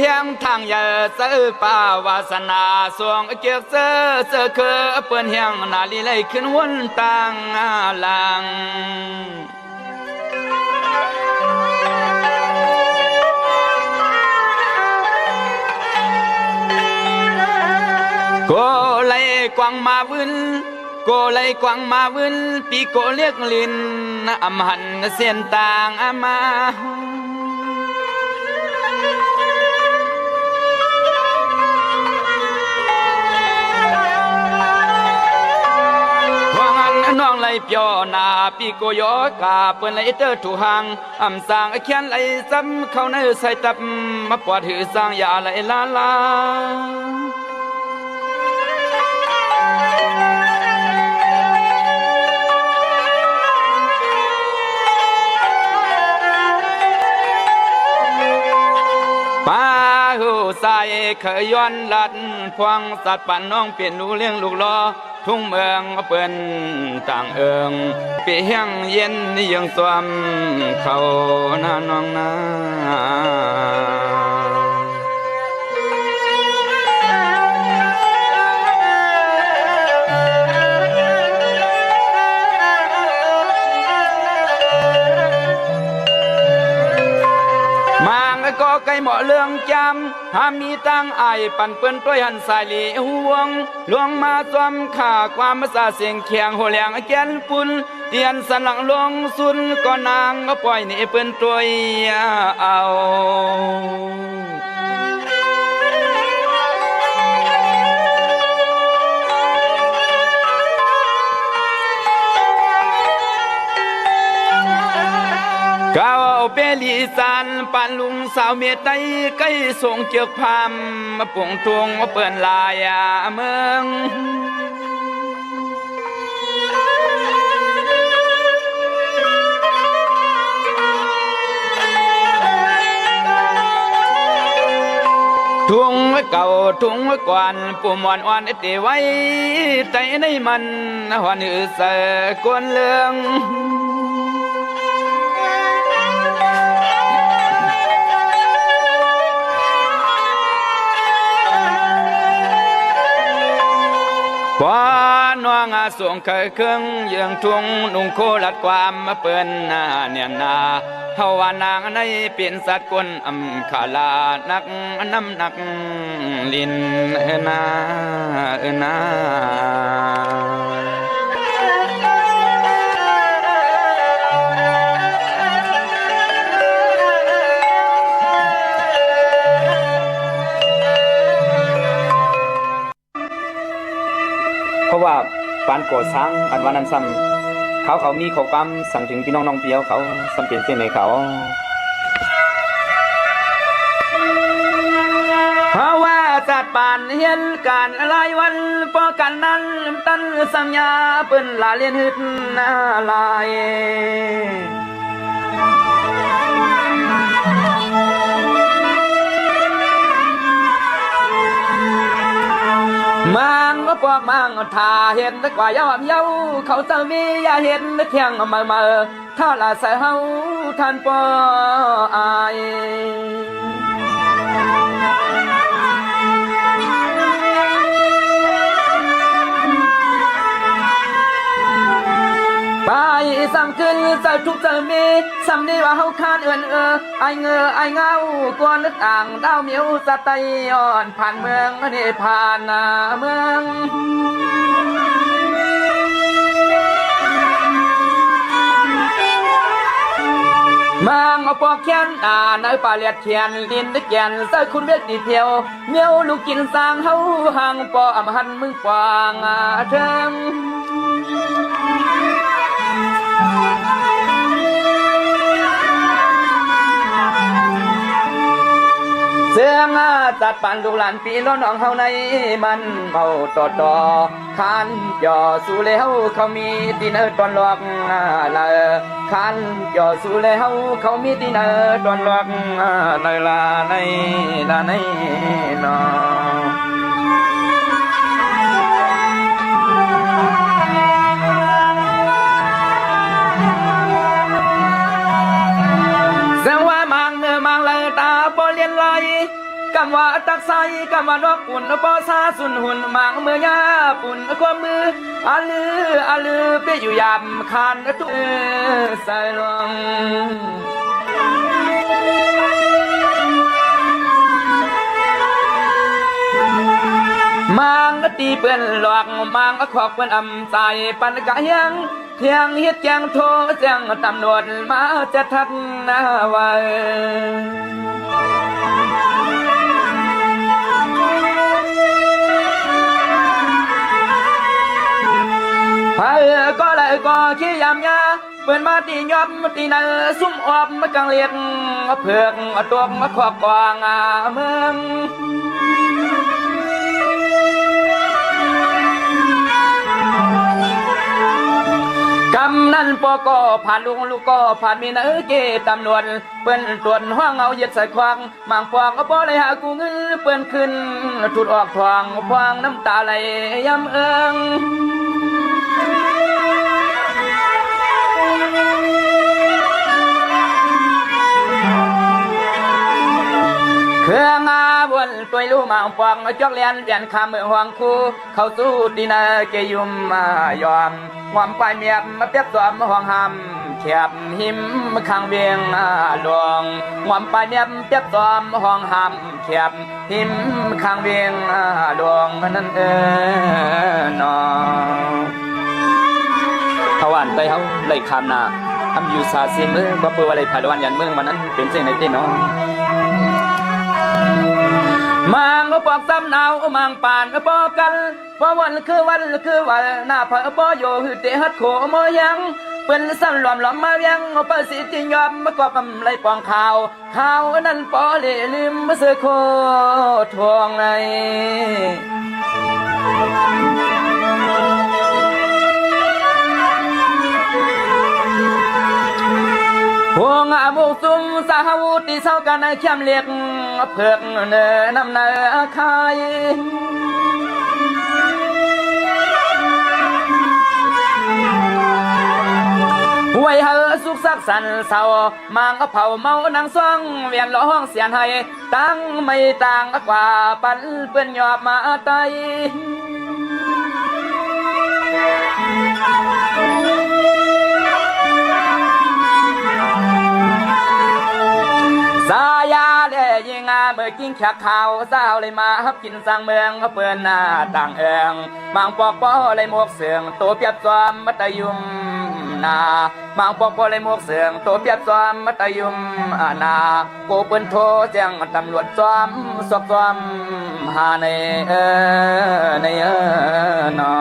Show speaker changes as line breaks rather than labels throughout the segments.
ฮียงทางใหญ่เสือป่าวาสนาสวงเกียกเสือคือเปิ้นเฮียงนาลีไลขึ้นวนต่างลังโกไลกวางมาวินโกไลกวางมาวินปีโกเรียกลินอำหันเสียนต่างมาน้องไลเปียวนาปีโกยอกาเปิ้นไลเตอร์ถูหังอำสางเขียนไลซ้ำเข้าในใส่ตับมาปวดหือสร้างยาไลลาลาป้าหูใส่เคยย้อนลัดพวงสัตว์ปั่นน้องเปลี่ยนลูเลี้ยงลูกล้อทุ่งเมืองเปิ้นต่างเอิงเปียงเย็นยังสวมเขาหน้าน้องนาก็ไกลเหมาะเรื่องจำหามีตั้งไอปั่นเปิ้นต้วยหันสายหลีห่วงหลวงมาจอมข่าความภาษาเสียงเคียงหัวแหลงแกนปุ่นเตียนสันหลังลงสุนก็นางก็ปล่อยนี่เปิ้นต้วยเอาก้าวเปลีสันปันลุงสาวเมียไตใกล้ส่งเจือกพามมาป่งทวงมาเปิ่นลายเมืองทุ่งเก่าทุ่งกวนปุ่มวันอ่อนเตไว้ใจในมันหัวนือเสกวนเลืองพอนวงสวงเคยเครื่องยังทุ่งนุ่งโคลัดความมาเปิ้นเนี่ยนาเฮาวานางในเปลี่ยนสัตว์กวนอำขาลานักน้ำหนักลินนาเพราะว่าปานโกดช้างอันวันนั้นซ้ำเขามีข้อความสั่งถึงพี่น้องน้องเปียวเขาสำเป็นเส้นในเขาเพราะว่าจัดปานเห็นการหลายวันป้องกันนั้นตั้นสัญญาเปิ้นลาเลียนหึดนาลายมังก็พวกมังถ้าเห็นกว่าย่อมเย้าเขาจะมีอย่าเห็นเที่ยงมาถ้าละเสาท่านปออายไปซ้ำขึ้นจะทุกจะมีซ้ำนี้ว่าเฮาคานไอเงากวนลึกอ่างดาวเหมียวสะไตอ่อนผ่านเมืองนี่ผ่านเมืองมังเอาปอกแขนในป่าเลียดเทียนลินได้แกนใส่คุณเวทดีเที่ยวเมียวลูกกินสร้างเฮาห่างปออำหันมึงกวางเทิงเสียงจัดปันลูกหลานปีล้นน้องเฮาในมันเมาต่อคันจ่อสู่แล้วเขามีดินตอนหลอกละคันจ่อสู่แล้วเขามีดินตอนหลอกละในนอเสียงว่ามังเลยตาบ่เลียนไหล กำว่าตักใสกำว่านกอุ่นปอซาสุนหุ่นมังเมื่อยาปุ่นความมืออาลือไปอยู่ยามคานตุใส่ลงมังตีเปื่อนหลอกมังขอกเปื่อนอำใจปันกะยังเที่ยงเฮ็ดแจงโทแจ้งตำรวจมาจะทักหน้าไว้พาก็เลยก็ขี้ยำยาเปื่อนมาตียอบตีนั่นซุ่มออบมากังเลียกเผือกตัวมาขอกกวางเมืองกำนั้นปอก็ผ่านลุงลูกก็ผ่านมีนาเกตำนวนเปิ้นตรวจห้องเอาเย็ดใส่ควางมังฟองก็ปอเลยหากูเงินเปิ้นขึ้นถุดออกทวงพวางน้ำตาไหลย้ำเอิงเครื่องอาบนตัวลูมังฟองจอกเลียนเปลี่ยนคำเมืองหวงคู่เข้าสู้ดีนาเกยุมยอมความปลายเมียบมาเปียบตัวมาห้องหำแคบหิมข้างเวียงหลวงความปลายเมียบเปียบตัวมาห้องหำแคบหิมข้างเวียงหลวงนั่นนอทวารไปเขาเลยคำนาทำอยู่ซาซีมือว่าเปิดอะไรผ่านวันยันเมืองวันนั้นเป็นเสียงในเต้นน้องมังก็ปอกซ้ำหนาวมังป่านก็ปอกกันเพราะวันคือวันหน้าเผอปอโยหือเตะฮัดโขโมยังเป็นซ้ำหลอมมายังเปิดสิจิยอมมากอบไรปองข่าวนั้นปอเล่ลืมมาเสือโคทวงไงพวงอาบุซุมสาวุติเศร้ากันเข้มเล็กเผือกเนื้อนำเนื้อคายไว้เฮอสุขสักสันเศร้ามังเผาเมานังซ่องเวียนร้องเสียงให้ตั้งไม่ต่างกว่าปันเปื้อนหยอบมาไตสายาได้ยิงเมื่อกินขักข่าวสาวเลยมาฮับกินสั่งเมืองเปื่อนหน้าต่างเอิงบางปอกปอเลยหมวกเสืองตัวเปียบจอมมัตยุมนาบางปอกปอเลยหมวกเสืองตัวเปียบจอมมัตยุมนาโกเปิ้นโทแจ้งตำรวจจอมสอบจอมหาในนอ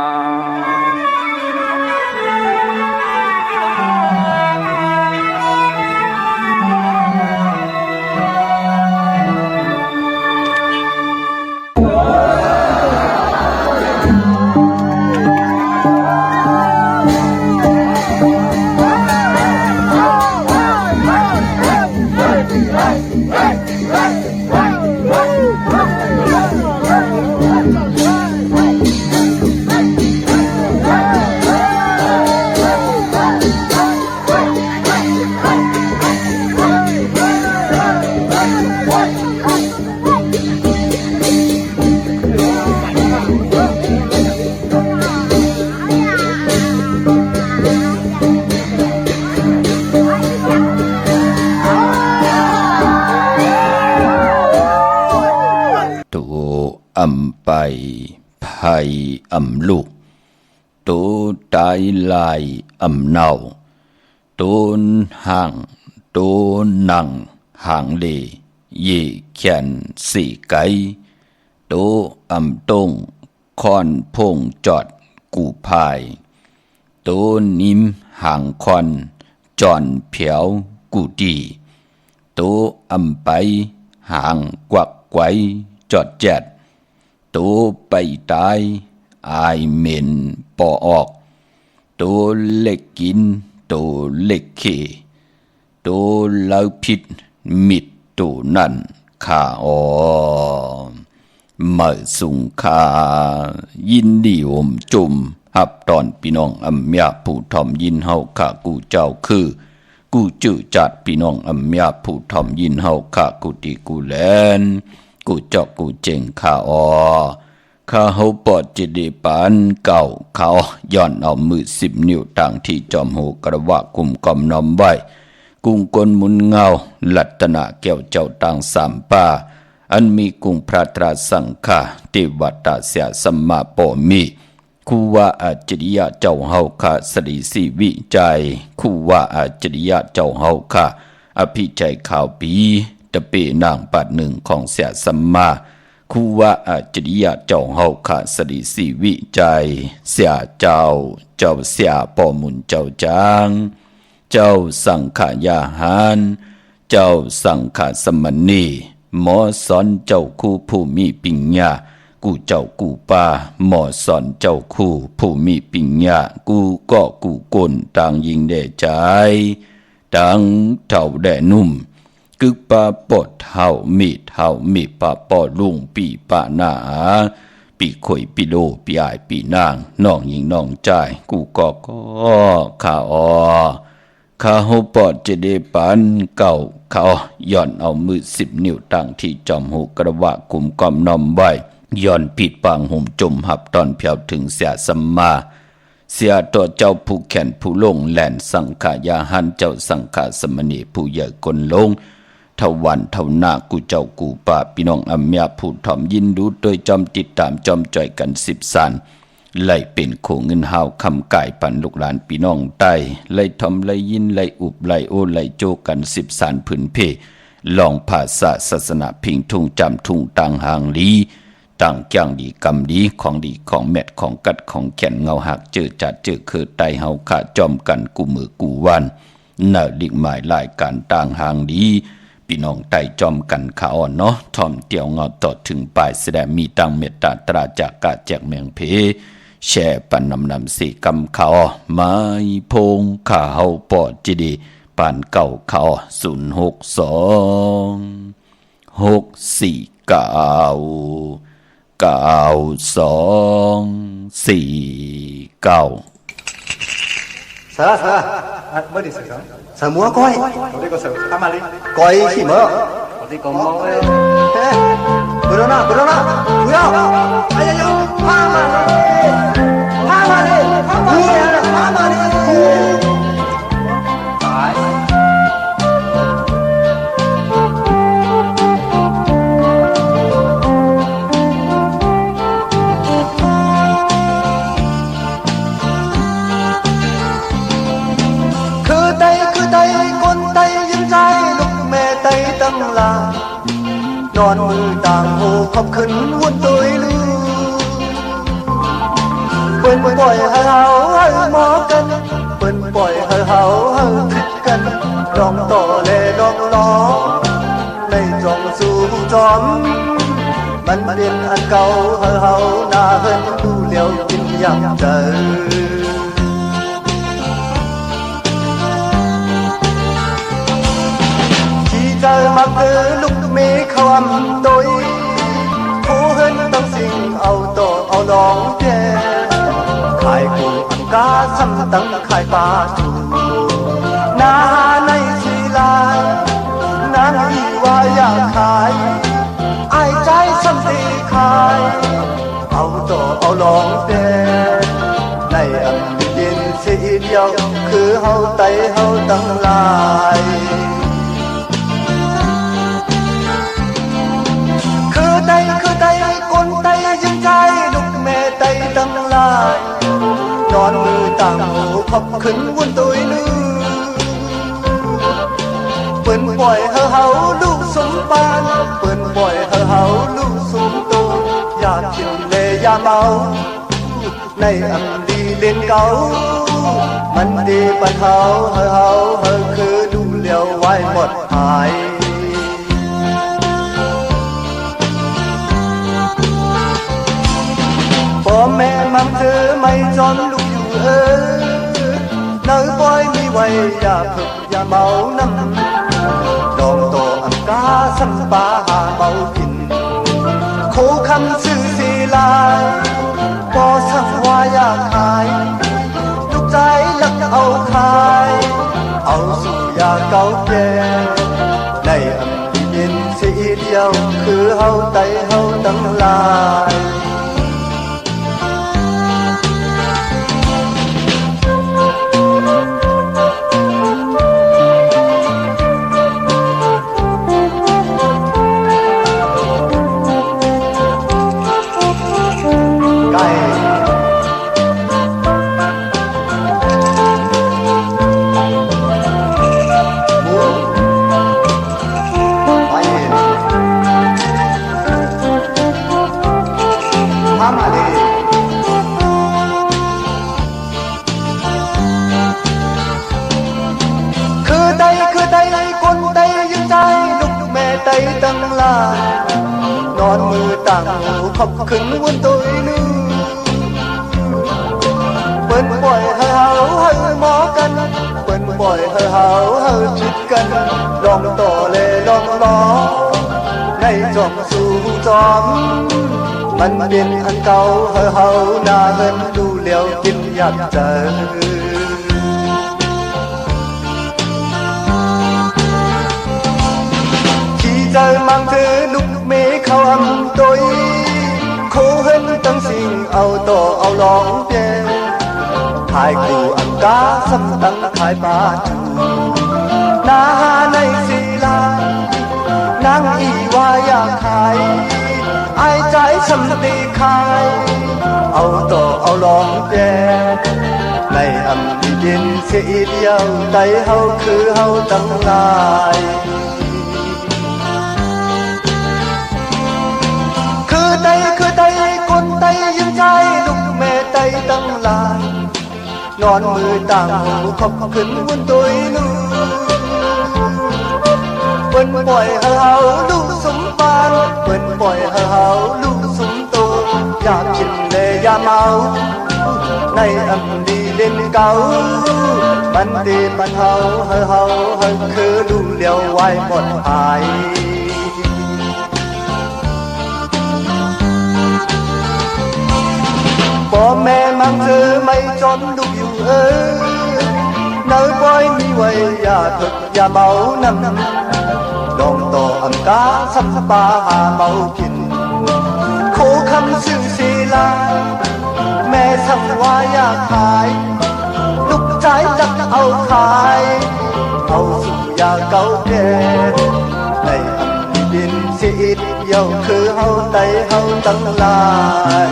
ไปภัยลูกตูตายลายเนาตูนห่างตูนังห่างเลเย่แขนสี่ไกตูตงคอนพงจอดกูพายตูนิมห่างคอนจอนเผียวกูดีตูไปห่างกวักไกวจอดแจดตัวไปตายอายเหม็นปอออกตัวเล็กกินตัวเล็กเขตัวเล่าผิดมิดตัวนั่นข้าเมื่อสุงคายินดีอมจุมหับตอนพี่น้องอำยาผู้ทอมยินเฮาข้ากูเจ้าคือกูจื้อจัดพี่น้องอำยาผู้ทอมยินเฮาข้ากูติกูแลน
กูจอกกูเจงข้าข้าเฮาปอดจิดีปานเก่าเขาย้อนเอามือ10 นิ้วต่างที่จอมหูกระวะกุมกอมน้อมไว้กุ้งกลมุนเงาลัตนาแก้วเจ้าต่างสามป่าอันมีกุ้งพระตราสังฆาติวัตตาเสียสัมมาปมีคูว่าอาจริยะเจ้าเฮาคาสรีสีวิจัยคูว่าอาจริยะเจ้าเฮาคาอภิใจข่าวปีตะเปนางปัดหนึ่งของเสียสัมมาคูว่าอาจริยะเจ้าเฮาคาสรีสีวิจัยเสียเจ้าเสียปอมุนเจ้าจางเจ้าสังขายาหารเจ้าสังขสมณีหมอสอนเจ้าคู่ผู้มีปิญญากูเจ้ากูป่าหมอสอนเจ้าคู่ผู้มีปิญญากูก็กูกลต่างยิงแด่ใจต่างเท่าแด่นุ่มกึกปาปอดเท่ามีปาปอลุงปีปาหน้าปีข่อยปีโลปีอายปีนางน้องยิงน้องใจกูก็ข้าข้าเฮาปอดจะได้ปานเก่าเขาย้อนเอามือ10 นิ้วตั้งที่จอมหูกระวะกุมกอมน้อมไว้ย้อนผิดปางห่มจมหับตอนเพียวถึงเสียสัมมาเสียตัวเจ้าผู้แขนผู้ลงแหลนสังขายาหันเจ้าสังขาสมณีผู้ใหญ่กลลงเท่าวันเท่าหน้ากูเจ้ากูป่าพี่น้องอัมยาผู้ถ่อมยินดูโดยจอมติดตามจอมจ่อยกัน10 สันไล่เป็นโขเงินหาวคำก่ายปันลูกหลานพี่น้องใต้ไล่ทอมไล่ยินไล่อุบไล่โอไล่โจกัน10 สันผืนเพลองภาษาศาสนาพิงทุ่งจำทุ่งต่างหางลีต่างจ้างดีกำดีของแมดของกัดของแขนเงาหักเจอจัดเจอคือไตเฮาขาจอมกันกูมือกูวันน่าดิกหมายรายการต่างหางดีพี่น้องไตจอมกันขาอ่อนเนาะทอมเตียวเงาต่อถึงปลายแสดงมีตังเมตตาตราจากกาแจกเมืองเพแช่ปันนำสีกำเขาไม้พงข้าเฮาปอดจีดีปานเก่าเขา062 649
Salah. Mới đi sửa. Semua koi. Tadi kau sửa. Apa lagi? Koi si mo. Tadi kau mau. Berona. Buya. Ayo. Mama. Mama ni. Mama ni. Nón mưa tàng hồ khóc khấn muôn tôi lưu Bên bòi hờ hào mó cân Bên bòi hờ hào thích cân Rong tỏ lệ rong nó Này rong dù tróm Bắn điên ăn cầu hờ hào nà hơn tu liều kinh nhạc trời Trời mặc cứ lúc mê khâu âm tôi Phú hơn tâm sinh áo tổ áo đón kê Khai cụ ăn cá xăm tăng khai ba chủ Na này suy lai Na này hoa ya khai Ai trái xăm tì khai Áo tổ áo đón kê Này ẩm điên sĩ điệu Cứ hâu tay hâu tăng lại tay con tay dương trai đục mẹ tay tăng lại non mưa tàng hồ khóc khấn muôn tôi nữ bần bòi hờ hào lũ sống ban bần bòi hờ hào lũ sống tôi ya chuyện lệ ya mau này ẩm đi lên cao mình đi bần hào hờ khứ đủ liều vai một hai Bố mẹ mang thứ mây tròn lúc dù ơ Nơi bói mi quay ya thực ya máu năm Đồn tổ ăn cá xăm ba hà máu kinh Khổ khăn sư xì lai Bó sắc hoa ya khai Lúc trái lắc áo khai Áo dù ya cao kê Này ẩm đi biên sĩ điêu คือเฮาไตเฮาตั้งหลายตั้งหลายนอนมือต่างหูขอบขึ้นวนตัวนึงเปิ้นปล่อยให้เฮาให้หมอกันเปิ้นปล่อยให้เฮาให้จิตกันลองต่อเลยลองล้อในจอมสู่จอมมันเป็นอันเก่าให้เฮาหน้าเงินดูเหลียวกินอยากเจอtrời mang thứ lúc mê khao âm tôi khô hơn tăng sinh ao tổ ao lóng đen hai cụ ăn cá xăm tăng hai ba chủ na ha nay xì la nang y wa ya khai ai trái xăm đi khai ao tổ ao lóng đen này âm đi điên sẽ ít yêu tay hao khứ hao tăng lạiคือไตคนไตยิ้มใจลูกแม่ไตตั้งหลายนอนมือต่างหูขอบขึ้นวนตัวนู้เปิ้นปล่อยให้เฮาลูกสมปานเปิ้นปล่อยให้เฮาลูกสมโตอยากกินเลยอย่าเมาในอำดีเล่นเก่าปันดีปันเฮาให้เฮาให้คือลูกเลี้ยวไว้หมดหายพ่อแม่มังซื้อไม่จนลูกอยู่nơi quay mi quayอย่าthựcอย่าเมานำลองต่ออันกาสัมปาหาเมากินโคคำซึ่งศีลาแม่สั่งว่าอย่าขายลูกชายจักเอาขายเอาสู่ยาเก่าแก่ในอันดินเสียดเยาคือเฮาไตเฮาตั้งหลาย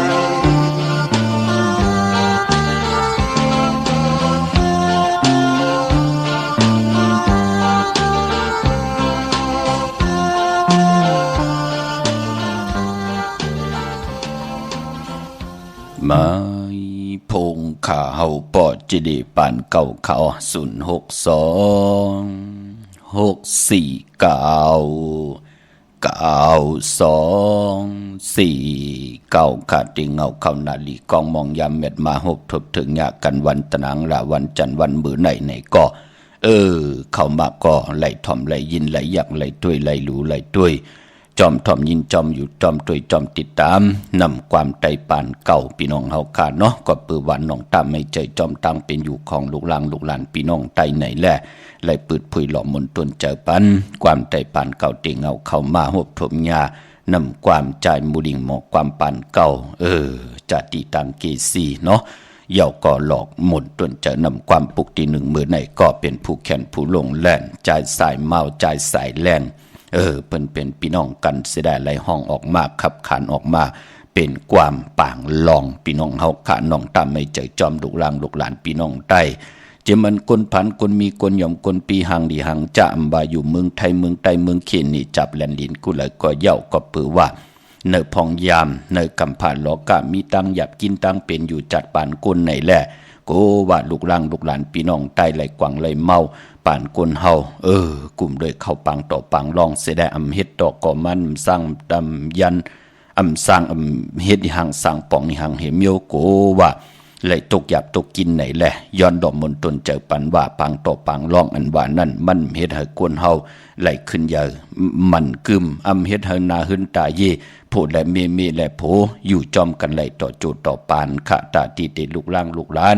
มาพงขาเฮาปอดจิดีปานเก่าเขา062-649-92-4ขาดติงเงาเข้านาลีกองมองยามเม็ดมาหบทบถึงยากันวันตะนังละวันจันทร์วันมือไหนก็เข้ามาก็ไหลถ่อมไหลยินไหลอยากไหลด้วยไหลรู้ไหลด้วยจอมถ่อมยินจอมอยู่จอมตวยจอมติดตามนำความใจปานเก่าพี่น้องเฮาขาดเนาะก็ปือวันน้องตามไม่ใจจอมตั้งเป็นอยู่ของลูกหลานพี่น้องใต้ไหนแหละไหลปืดผุยหล่อมนตนเจอปันความใจปานเก่าเตียงเฮาเข้ามาหบถมยานำความใจมูดิ่งหมอกความปานเก่าจะติตังเกซีเนาะเย่าก็หลอกหมุนตนจะนำความปุกที่หนึ่งมือไหนก็เป็นผู้แข่นผู้ลงแล่นใจสายเมาใจสายแรงเป็นพี่น้องกันเสียได้ไหลห้องออกมาขับขานออกมาเป็นความป่างลองพี่น้องเฮาขาน้องตามไม่ใจจอมลูกหลานพี่น้องใต้จะมันคนพันคนมีคนยอมคนปีหังดีหังจะอำบาอยู่เมืองไทยเมืองใต้เมืองเขียนนี่จับแลนดินกูเลยก็เย่าก็ปือว่าเนอพองยามเนอกำผ่านล้อกะมีตังหยับกินตังเป็นอยู่จัดปานกุนไหนแหละโกว่าลูกหลานพี่น้องใต้ไหลกวางไหลเมาป่านกุนเฮากลุ่มโดยเข้าปังต่อปังลองเสได้อำเฮ็ดต่อก่อมันสร้างดำยันอำสร้างอำเฮ็ดหังสร้างป่องหังเหมโยโกว่าไหลตกหยาบตกกินไหนแหละย้อนดอกมนตนเจอปันว่าปังต่อปังลองอันว่านั่นมันเฮ็ดให้กวนเฮาไหลขึ้นยามันกึมอำเฮ็ดให้นาหึนตาเยพูดและเมและโผอยู่จอมกันไหลต่อโจต่อปานขะตาตีเตลูกหลาน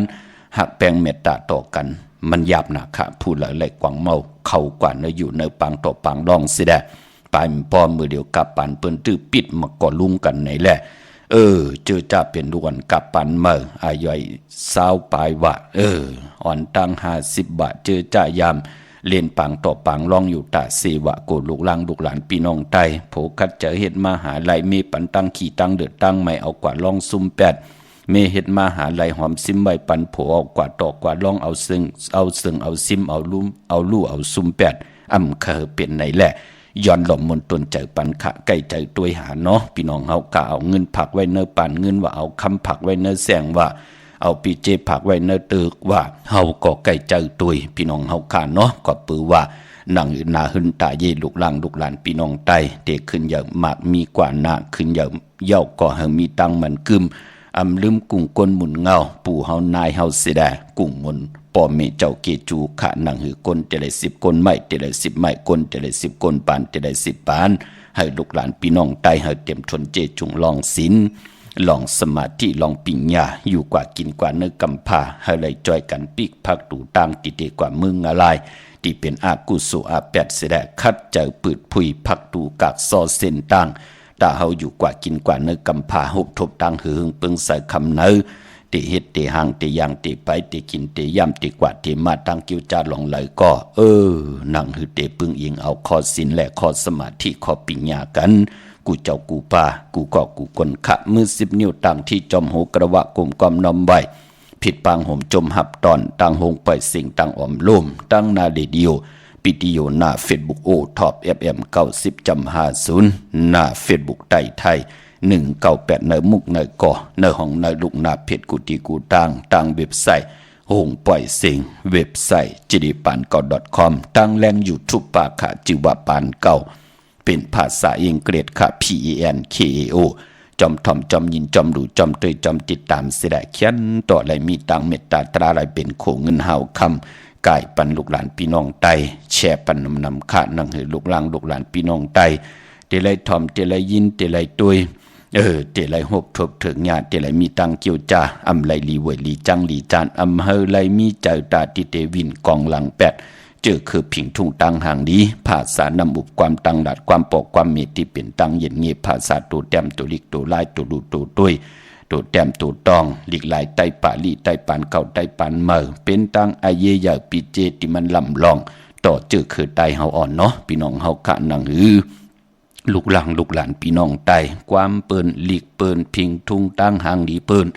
หักแปลงเมตตาต่อกันมันหยาบหนักค่ะพูดแล้วไหลกวางเมาเข้ากว่าเนอยู่ในปังต่อปังลองสิได้ป ปลายพอมือเดียวกับปันเปิ้นตื้อปิดมาก่อลุงกันไหนแหละเจอจะเป็นลูกวันกับปันเมื่ออายุ20ปลายว่าอ่อนตัง50 บาทเจอจะยามเล่นปังต่อปังลองอยู่ตาเสวะโกลูกหลานพี่น้องไตโผคัดเจอเฮ็ดมาหาไหลมีปันตั้งขี่ตั้งเดือดตั้งไม่เอากว่าลองซุ่มแปดเมเฮ็ดมาหาไหลหอมซิมใบปันโผเอากว่าตอกกว่าลองเอาซึ่งเอาซิมเอาลุ่มเอาลู่เอาซุ่มแปดเคอเป็นไหนแหละย้อนหล่อมมนตนใจปันขะใกล้ใจตัวหาเนาะพี่น้องเฮากะเอาเงินผักไว้เนอปันเงินว่าเอาคำผักไว้เนอแสงว่าเอาปีเจผักไว้เนอตึกว่าเฮาก็ใกล้ใจตัวพี่น้องเฮาค่ะเนาะก็ปือว่านั่งนาหึนตาเยลูกหลานพี่น้องไตเด็กขึ้นอย่างมากมีกว่าหน้าขึ้นอย่างเย้าก็เฮามีตังมันกึมลืมกุ้งก้นหมุนเงาปู่เฮานายเฮาเสียดากุ้งหมุนป่อเมเจ้าเกจูขะนังหือก้นเตได้10ก้นไม้เตได้10ไม้ก้นเตได้10ก้นปานเตได้10ปานให้ลูกหลานพี่น้องไตให้เต็มทนเจจุงลองศีลลองสมาธิลองปิญญาอยู่กว่ากินกว่าเนื้อกำพาให้เลยจอยกันปีกพักตูต่างติเตกว่ามึงอะไรที่เป็นอากุสุอาแปดเสดคัดเจอปืดพุยพักตูกากซอเส้นต่างตาเฮาอยู่กว่ากินกว่าเนื้อกำพาหุบทบต่างหืงปึงใส่คำเนื้อติเฮ็ดติห่างติย่างติไปติกินติย่ำติกว่าติมาตั้งกิ้วจาหลงไหลก็นั่งหือเตปึงอิงเอาข้อศีลและข้อสมาธิข้อปิญญากันกูเจ้ากูป่ากูก็กูคนขะมือ10 นิ้วต่างที่จอมโหกระวะกลมกอมนอมไว้ผิดปางห่มจมหับตอนต่างหงไปสิ่งต่างอ่อมล่มตั้งนาเดดิโอปิดิโอหน้าเฟซบุ๊กท็อป FM 90.50หน้าเฟซบุ๊กไต้ไทย198เนอมุกเนอก่อเนอห้องเนอลูกนาเพจกูตีกูต่างเว็บไซต์หงปล่อยเสียงเว็บไซต์jidipanko.com ตั้งแรง YouTube ปาขาจิวาปานเก่าเป็นภาษาอังกฤษค่ะ PANKAO จอมทอมจอมยินจอมดูจอมเตยจอมติดตามเสด็จเขียนต่อไหลมีตังเมตตาตราไหลเป็นโขเงินหาวคำกายปันลูกหลานพี่น้องไตแช่ปันนำขานังหือลูกหลานพี่น้องไตเตไหลทอมเตไหลยินเตไหลตุยเตไหลหบทบถึงญาเตไหลมีตังเกี่ยวจ่าไหลลีเวยลีจังลีจานเฮอไหลมีเจอตาติเตวินกองหลังแปดเจอคือผิงทุ่งตังห่างดีภาษานำอุบความตังหลัดความปอกความเมตที่เป็นตังเย็นเงียบภาษาตัวแต้มตัวลิกตัวลายตัวดูตัวด้วยตัวแต้มตัวตองลิกลายไตปาลีไตปานเก่าไตปานเมอเป็นตังอาเยยาปีเจที่มันลำลองต่อเจอคือไตเฮาอ่อนเนาะพี่น้องเฮาขะนังหือลูกหลานพี่น้องไตความเปิ้นลิกเปิ้นผิงทุ่งตังห่างดีเปิ้น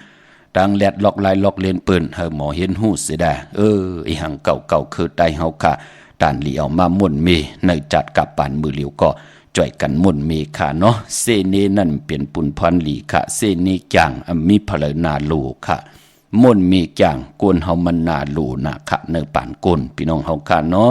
ตังแลดล็อกลายล็อกเลนเปิ้นเฮาหมอเห็นหู้เสียดาไอ้หังเก่าคือไตเฮาค่ะตานลีเอามาม่วนเมในจัดกับปานมือเหลียวก็จ่อยกันม่วนเมค่ะเนาะเซเนนั่นเป็นปุนพันลีค่ะเซเนจางมีเพลนาโลค่ะม่วนเมจางกวนเฮามันนาโลนะค่ะเนปานกนพี่น้องเฮาค่ะเนาะ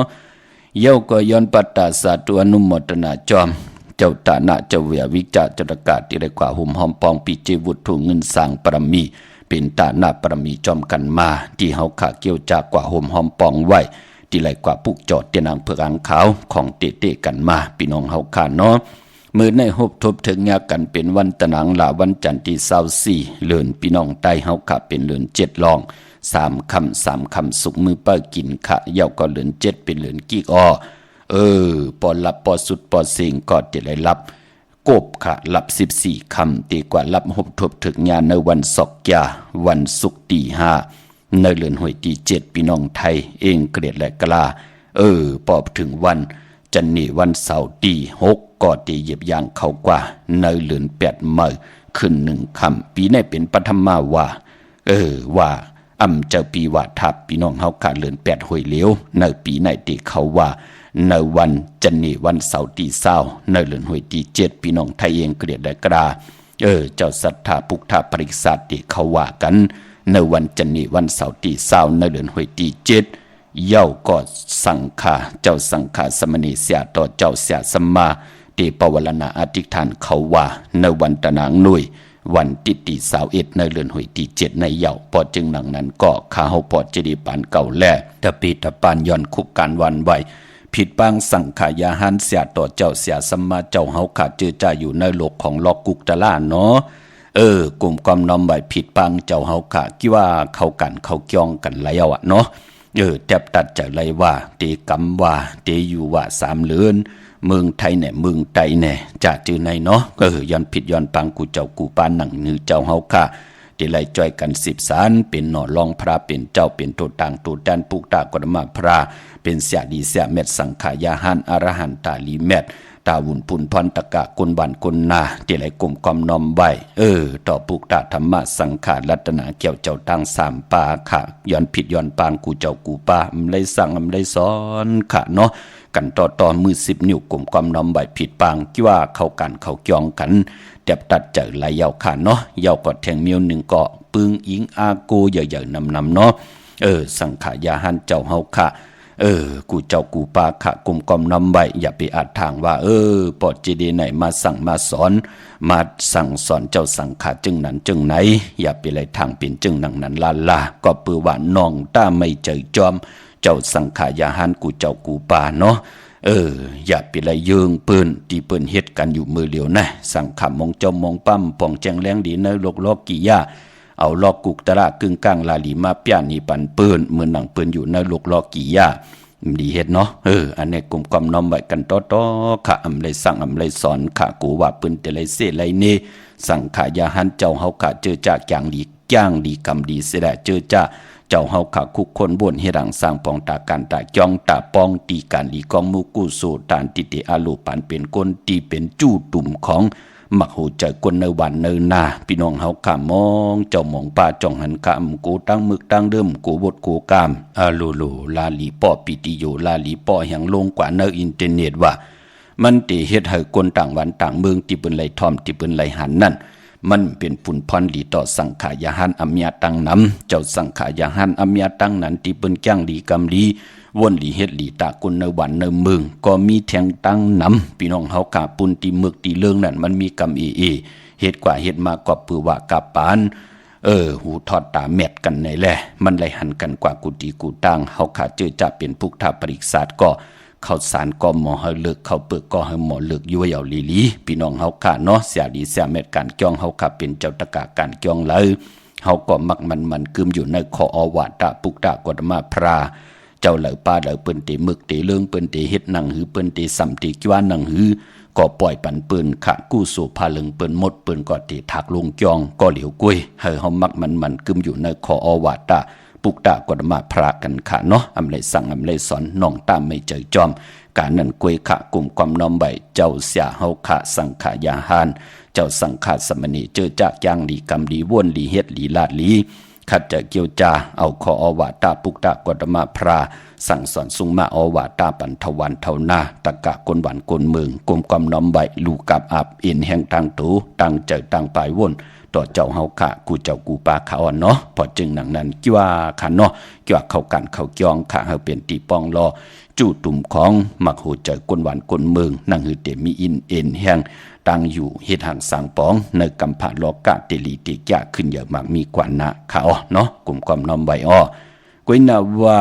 เย้าก็ย้อนปัตตาสาธุอนุโมทนาจอมเจ้าตานะเจ้าเวียวิจาจตกาศที่ได้กว่าหุ่มหอมปองปีเจวุฒุเงินสร้างปรมีเป็นตาหน้าปรมีจอมกันมาที่เฮาขาเกี่ยวจากกว่าห่มหอมปองไว้ที่ไหลกว่าปุกจอดเตียนางเผือกอังขาวของเตะกันมาพี่น้องเฮาขาเนาะมือในหบทบถึงยากันเป็นวันตะนังลาวันจันทร์ที่24เลือนพี่น้องใต้เฮาขาเป็นเลือน7ลอง3 คำสุกมือเปิ้กินขะเย้าก็เลือน7เป็นเลือนกี้ปอลับปอสุดปอเสียงก็จะได้รับกบค่ะรับ14 คำตีกว่ารับหบทบถึงงานในวันศกยาวันศุกร์ที่5ในเดือนหวยที่7พี่น้องไทยเองเกลียดและกล้าปอบถึงวันจันนี่วันเสาร์ที่6ก็ตีเหยียบยางเข้ากว่าในเดือน8เมื่อขึ้น1 คำปีนี้เป็นปฐมมาว่าเจ้าปีว่าทับพี่น้องเฮาขาดเดือน8หวยเหลียวในปีไหนตีเขาว่าในวันจันนี่วันเสาร์ที่20ในเดือนหวยที่7พี่น้องไทยเองเกลียดและกล้าเจ้าศรัทธาปุกธาปริศาสติเขาว่ากันในวันจันนี่วันเสาร์ที่20ในเดือนหวยที่7เย้าก็สังฆาเจ้าสังฆาสมณีเสียต่อเจ้าเสียสัมมาเตปวรณาอธิษฐานเขาว่าในวันตะนางนุยวันที่21ในเดือนหวยที่7ในเย้าพอจึงหนังนั้นก็ข้าเฮาปอดเจดีปานเก่าแลตะปีตะปานย้อนคุกการวันไว้ผิดบางสังขายาหันเสียต่อเจ้าเสียสัมมาเจ้าเฮาขาดเจอจ่าอยู่ในโลกของลอกกุกตะล่าเนาะกลุ่มความน้อมไว้ผิดบางเจ้าเฮาขาคิดว่าเขากันเขาเกี่ยงกันแล้วเนาะแทบตัดจากไรว่าเตกำว่าเตอยู่ว่า3เลือน เมืองไทยเนี่ยเมืองไตเนี่ยจะจือในเนาะก็ย้อนผิดย้อนปังกูเจ้ากูปานหนังนือเจ้าเฮาค่ะที่ไล่จ้อยกัน10 สารเป็นหน่อรองพระเป็นเจ้าเป็นตัวต่างตัวดันปุกตากฎมาพระเป็นเสียดีเสียเม็ดสังขายาหันอรหันตาลีเม็ดตาวุ่นปุ่นพรตะกะกุนบันกุนนาที่ไล่กลมกอมนอมใบต่อปุกตาธรรมะสังขารรัตนาเกี่ยวเจ้าตั้ง3 ปาค่ะย้อนผิดย้อนปางกูเจ้ากูปาอำไลสั่งอำไลสอนค่ะเนาะกันต่อมือ10 นิ้วกลมกอมนอมใบผิดปางกี่ว่าเข้ากันเข้าจองกันเต็บตัดเจอไหลยาวค่ะเนาะยาวกว่าแทงเมียว1 เกาะปึงอิงอาโกใหญ่ๆนำเนาะสังขายาหันเจ้าเฮาค่ะกูเจ้ากูปาขะกลุ่มกอมนำใบอย่าไปอาจทางว่าปอดเจดีไหนมาสั่งมาสอนมาสั่งสอนเจ้าสังขาจึงนั้นจึงไหนอย่าไปไหลทางเป็นจึงนังนั้นลาก็ปือว่าน้องต้าไม่เจอจอมเจ้าสังขายาหันกูเจ้ากูปาเนาะอย่าไปไหลยืงปืนที่เปิ้นเฮ็ดกันอยู่มือเหลียวนะสังขามองเจ้ามองปั้มปองแจงแรงดีในโลกกี่ย่าเอาลอกกุกตะระกึ่งกลางลาลีมาเปียนี่ปันปืนเหมือนหนังปืนอยู่ในลูกลอกกี่ย่าดีเฮ็ดเนาะอันนี้กลุ่มกอมน้อมไว้กันต่อค่ะอำเลยสั่งอำเลยสอนค่ะกูว่าปืนแต่ไรเสไรเนสังขายาหันเจ้าเฮาค่ะเจอจากอย่างดีย่างดีกำดีเสียได้เจอจ้าเจ้าเฮาค่ะคุกคนบ่นเฮ็ดหังสร้างปองตาการตาจ้องตาปองตีการลีกองมูกูสู่ตานติติอาลูปันเป็นคนตีเป็นจู้ตุ่มของมักหูใจคนในวันในนาพี่น้องเฮาขามองเจ้ามองป่าจ้องหันกำกูตั้งมึกตั้งเดิมกูบดกูกามลูลาลีป้อปิติโยลาลีป้อแห่งลงกว่าในอินเทอร์เน็ตว่ามันติเฮ็ดให้คนต่างวันต่างเมืองที่เปิ้นไหลทอมที่เปิ้นไหลหันนั่นมันเป็นฝุ่นพรดีต่อสังขายาหันอำยาตังนำเจ้าสังขายาหันอำยาตังนั้นที่เปิ้นแก้งดีกำลีวนหลีเฮ็ดหลีตากุนในวันในเมืองก็มีแทงตั้งนำพี่น้องเฮากะปุนตีมึกตีเรื่องนั่นมันมีกำเฮ็ดกว่าเฮ็ดมากกว่าปือว่ากะปานหูทอดตาแมดกันในแลมันไหลหันกันกว่ากุฏิกูตั้งเฮาขาเจอจะเป็นพุกทาปริศาสตร์ก็เข้าสารก็หมอเฮาเลิกเข้าเปิกก็เฮาหมอเลิกอยู่เอาลีพี่น้องเฮาขาเนาะเสียดีเสียแมดการจ้องเฮาขาเป็นเจ้าตะกะการจ้องเลยเฮาก็มักมันกึมอยู่ในคออวาตะปุกตะกฎมาพราเจ้าเหล่าป้าเหล่าเปิ้นตีมึกตีเรื่องเปิ้นตีเฮ็ดหนังหือเปิ้นตีสัมตีจ้วนหนังหือก็ปล่อยปันเปิ้นขะกู้สู่พาลึงเปิ้นหมดเปิ้นก็ตีถักลงจองก็เหลียวกุ้ยเฮามักมันกึมอยู่ในคออวาตะปุกตะกฎมาพรากันค่ะเนาะอำเลยสั่งอำเลยสอนน้องตามไม่เจอจอมการนั้นกุ้ยขะกลุ่มความน้อมใบเจ้าเสียเฮาขะสังขายาหานเจ้าสังขารสมณีเจอจากย่างลีกำลีว่นลีเฮ็ดลีลาดลีขัดจะเกี่ยวจาเอาคออวาตาปุกตะกฎมาพราสั่งสอนสุงมาอวาตาปันทวันเท่านาตะกะกนหวันกนเมืองกลมกำน้อมใบลูกับอับอินแห่งตังตูตังเจอตังปลายว่นต่อเจ้าเฮาขะกูเจ้ากูปาขาอ่อนเนาะพอจึงหนังนั้นกี่ว่าขันเนาะกี่ว่าเข้ากันเข้าจองขะเฮาเป็นตีปองรอจู่ตุ่มของมักหูเจอกนหวันกนเมืองนั่งหือเตมีอินเอ็นแห่งตั้งอยู่เฮ็ดห่างสังปองในกำผาลอกะเตลีติกะขึ้นเยอะมากมีกว่านะขาเนาะกลุ่มความน้อมใบก้อยนาว่า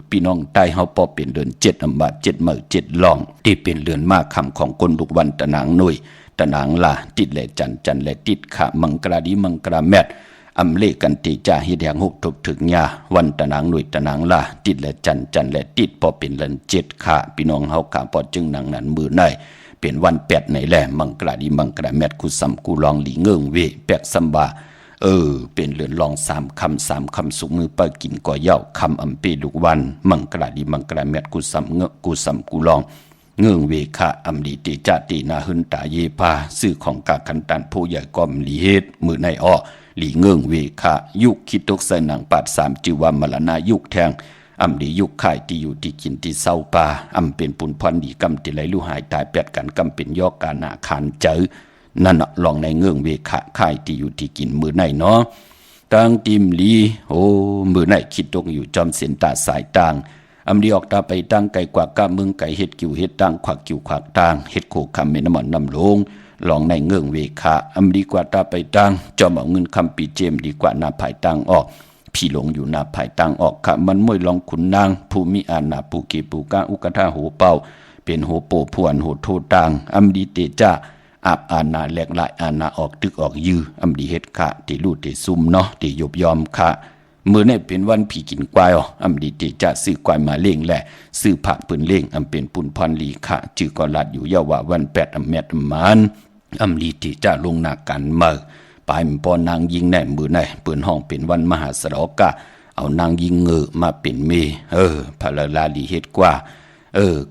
พี่น้องใต้เฮาพอเป็นเดือน7อำบาด7มื้อ7ลองที่เป็นเดือนมากคำของคนทุกวันตะนางหน่วยตะนางล่ะติดแลจันแลติดขะมังกราดีมังกราแมดอำเลกันติจาเฮ็ดแห่งหุบทุบถึงยาวันตะนางหน่วยตะนางล่ะติดแลจันแลติดพอเป็นเดือน7ค่ะพี่น้องเฮาค่ะพอจึงนางนั้นมือในเป็นวัน8ในแลมังกราดีมังกราแมดกุสัมกูลองหลีเงิงเวแปกซัมบาเป็นเรือนรอง3 คำสุกมือปากินก่อเย้าคำอำเปลูกวันมังกราดีมังกราแมดกุสัมกูลองเงื่องเวคะอำดีติจตินาหึนตาเยพาซื้อของกาคันตันผู้ใหญ่กอมลีเฮ็ดมือในหลีเงื่องเวคะยุคคิดตกใส่หนังปาด3จือว่ามรณะยุคแทงอำดียุคข่ายที่อยู่ที่กินที่เศร้าปาอำเป็นปุนพรดีกำติไหลลู่หายตายแปดกันกำเป็นยอกกานาคานเจอนั่นลองในเงื่องเวคะข่ายที่อยู่ที่กินมือในเนาะตังติมลีมือในคิดตกอยู่จอมเส้นตาสายต่างอำดีออกตาไปตั้งไก่กว่ากะมึงไก่เฮ็ดกิ่วเฮ็ดตั้งขวักกิ่วขวักตั้งเฮ็ดโคคำเมนำมันนำลงลองในเงื่องเวคะอำดีกว่าตาไปตั้งจอมเอาเงินคำปีเจมดีกว่านาภายตั้งออกพี่หลงอยู่นาภายตั้งออกค่ะมันม่วยลองขุนนางผู้มีอาณาปูกีปูกะอุกทาโหเป่าเป็นโหโปพวนโหโทตังอำดีเตจ้าอาบอาณาแหลกหลายอาณาออกตึกออกยืออำดีเฮ็ดค่ะที่ลู่ที่ซุ่มเนาะที่ยบยอมค่ะ มื้อนี้เป็นวันผีกินกวายอำดีติจะซื้อกวายมาเลี้ยงแหละซื้อผักปืนเลี้ยงอำเป็นปุ่นพรลีค่ะจื้อก็ลัดอยู่ยาวาวัน8อำแมดมานอำดีติจะลงนากันเมื่อปลายปอนางยิงแน่มื้อไหนปืนห้องเป็นวันมหาสรกะเอานางยิงเงือมาเป็นเมพะละลาลีเฮ็ดกว่า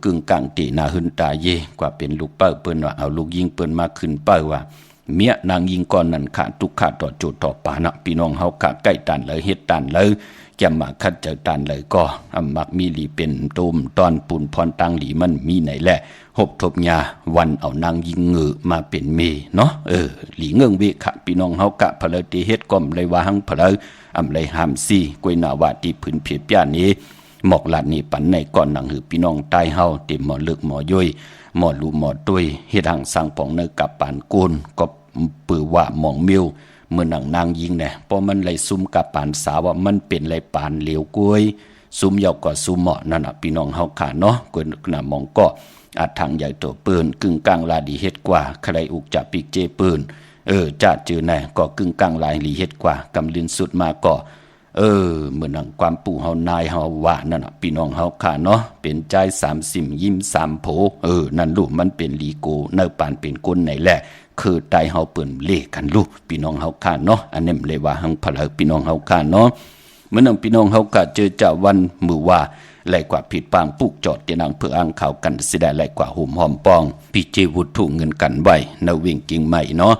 กึ่งกลางตีนาหึนตาเยกว่าเป็นลูกเป้าเปิ้นว่าเอาลูกยิงเปิ้นมาขึ้นเป้าว่าเมียนางยิงก่อนนั้นขาทุกขาต่อโจทย์ต่อปานะพี่น้องเฮากะใกล้ตันเลยเฮ็ดตันเลยจะมาคัดเจอตันเลยก็มักมีหลีเป็นตูมตอนปูนพรตังหลีมันมีไหนแหละหบทบยาวันเอานางยิงเงือมาเป็นเมเนาะหลีเงิงเวคะพี่น้องเฮากะเพลอติเฮ็ดก้อมเลยว่าหังเพลอเลยหามซี่กวยนาวาที่พื้นเพียบย่านนี้หมอกลาดนี่ปันในก่อนหนังหือพี่น้องใต้เฮาเต็มหมอลึกหมอย่อยหมอลูหมอตุ้ยเฮ็ดหังสร้างปองเนกับปานกูลก็ปือว่าหมองมิวเมื่อหนังนางยิงเนี่ยพอมันไหลซุ่มกับปานสาวว่ามันเป็นไหลปานเหลวกล้วยซุ่มยาวก็ซุ่มเหมาะนั่นน่ะพี่น้องเฮาขาเนาะกวนหน้ามองก็อาจทางใหญ่ตัวปืนกึ่งกลางลาดีเฮ็ดกว่าใครอุกจับปีกเจปืนจัดจือแน่ก็กึ่งกลางลายลีเฮ็ดกว่ากำลินสุดมาก็เหมือนหนังความปู่เฮานายเฮาว่านั่นน่ะพี่น้องเฮาขาเนาะเป็นใจ30ยิ้ม3โผนั่นลูกมันเป็นลีโกเนอปานเป็นก้นไหนแหละคือไตเฮาเปิ้นเลกันลูกพี่น้องเฮาขาเนาะอันนี้เลยว่าหังพะเลพี่น้องเฮาขาเนาะเมื่อนั้นพี่น้องเฮากะเจอจะวันมือว่าไหลกว่าผิดปางปุกจอดเตียนางเพื่ออ้างข่าวกันสิได้ไหลกว่าหุ่มหอมปองพี่เจวุฒิถูกเงินกันไว้ในเวียงกิ่งใหม่เนาะ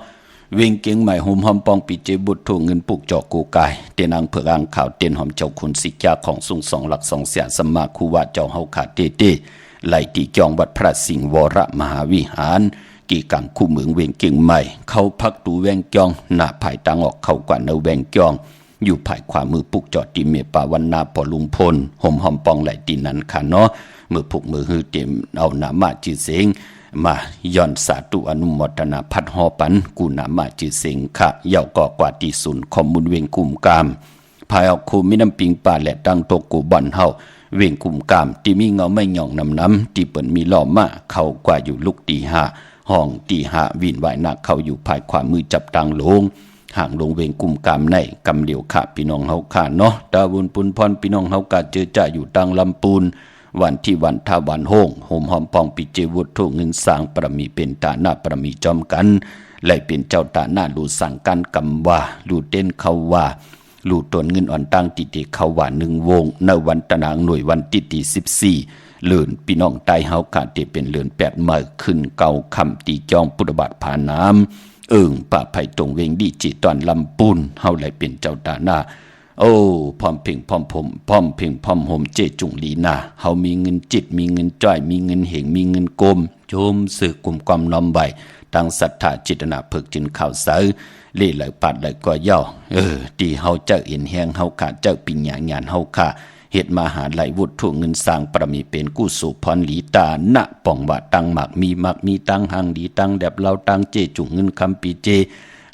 เวียงเกียงใหม่หุ่มหอมปองปีเจบุตรถูกเงินปุกจอกกูกายเตียนางเพื่ออ้างข่าวเตียนหอมเจ้าคุณสิกาของสุง2หลัก2เสียสมาคูว่าเจ้าเฮาขาเตไหลตีจองวัดพระสิงห์วรมหาวิหารกี่กังคู่เมืองเวียงเกียงใหม่เข้าพักตูแวงจองหน้าภายตังออกเข้ากว่าเนแวงจองอยู่ภายขวามือปุกจอดตีเมปาวันนาพอลุงพลห่มหอมปองไหลตีนั้นค่ะเนาะมือพุกมือฮือเต็มเอาหนามาจื้อเสงมาย้อนสาธุอนุโมทนาพัดหอปันกูนามาจื้อเสงค่ะเย่าก่อกว่าที่ศูนย์ข้อมูลเวียงกุมกามภายออกคูมิน้ำปิงป่าและดังโตกูบ่อนเฮาเวียงกุมกามที่มีเงาไม่หย่องน้ำที่เปิ้นมีล้อมมาเข้ากว่าอยู่ลุกตีห้าห้องตีห้าวินไหวหนักเข้าอยู่ภายขวามือจับตังลงห่างลงเวงกุมกามในกำเหลียวขาพี่น้องเฮาขาเนาะดาวุนปุนพรพี่น้องเฮากาเจอจ่าอยู่ตังลำปูนวันที่วันท่าวันโฮงโหมหอมปองปิเจวุฒิถูกเงินสร้างประมีเป็นตาหน้าประมีจอมกันไหลเป็นเจ้าตาหน้าลูสั่งกันกำว่าลูเต้นเขาว่าลูตนเงินอ่อนตั้งติติเขาว่า1วงในวันตะนางหน่วยวันที่14เลื่อนพี่น้องใต้เฮาขาที่เป็นเลื่อน8มื้อขึ้นเก่าคำตีจองพุทธบาทผาน้ำป่าไผ่ตรงเวงดีจิตอนลำปูนเฮาไหลเป็นเจ้าตาหน้าพร้อมเพ่งพร้อมผมพร้อมเพ่งพร้อมโฮมเจจุงลีนาเฮามีเงินจิตมีเงินจ้อยมีเงินเหงมีเงินกลมโจมสื่อกลุ่มความน้อมใบตั้งศรัทธาจิตนาเพิกจินข่าวเสาเล่ไหลปัดไหลก็ย่อที่เฮาเจ้าเอ็นแหงเฮาขาเจ้าปิญญางานเฮาขาเหตุมาหาไหลวุฒิถูกเงินสร้างประมีเป็นกู้สู่พรหลีตาณป่องว่าตั้งหมักมีตั้งหางดีตั้งแดบเราตั้งเจจุงเงินคำปีเจ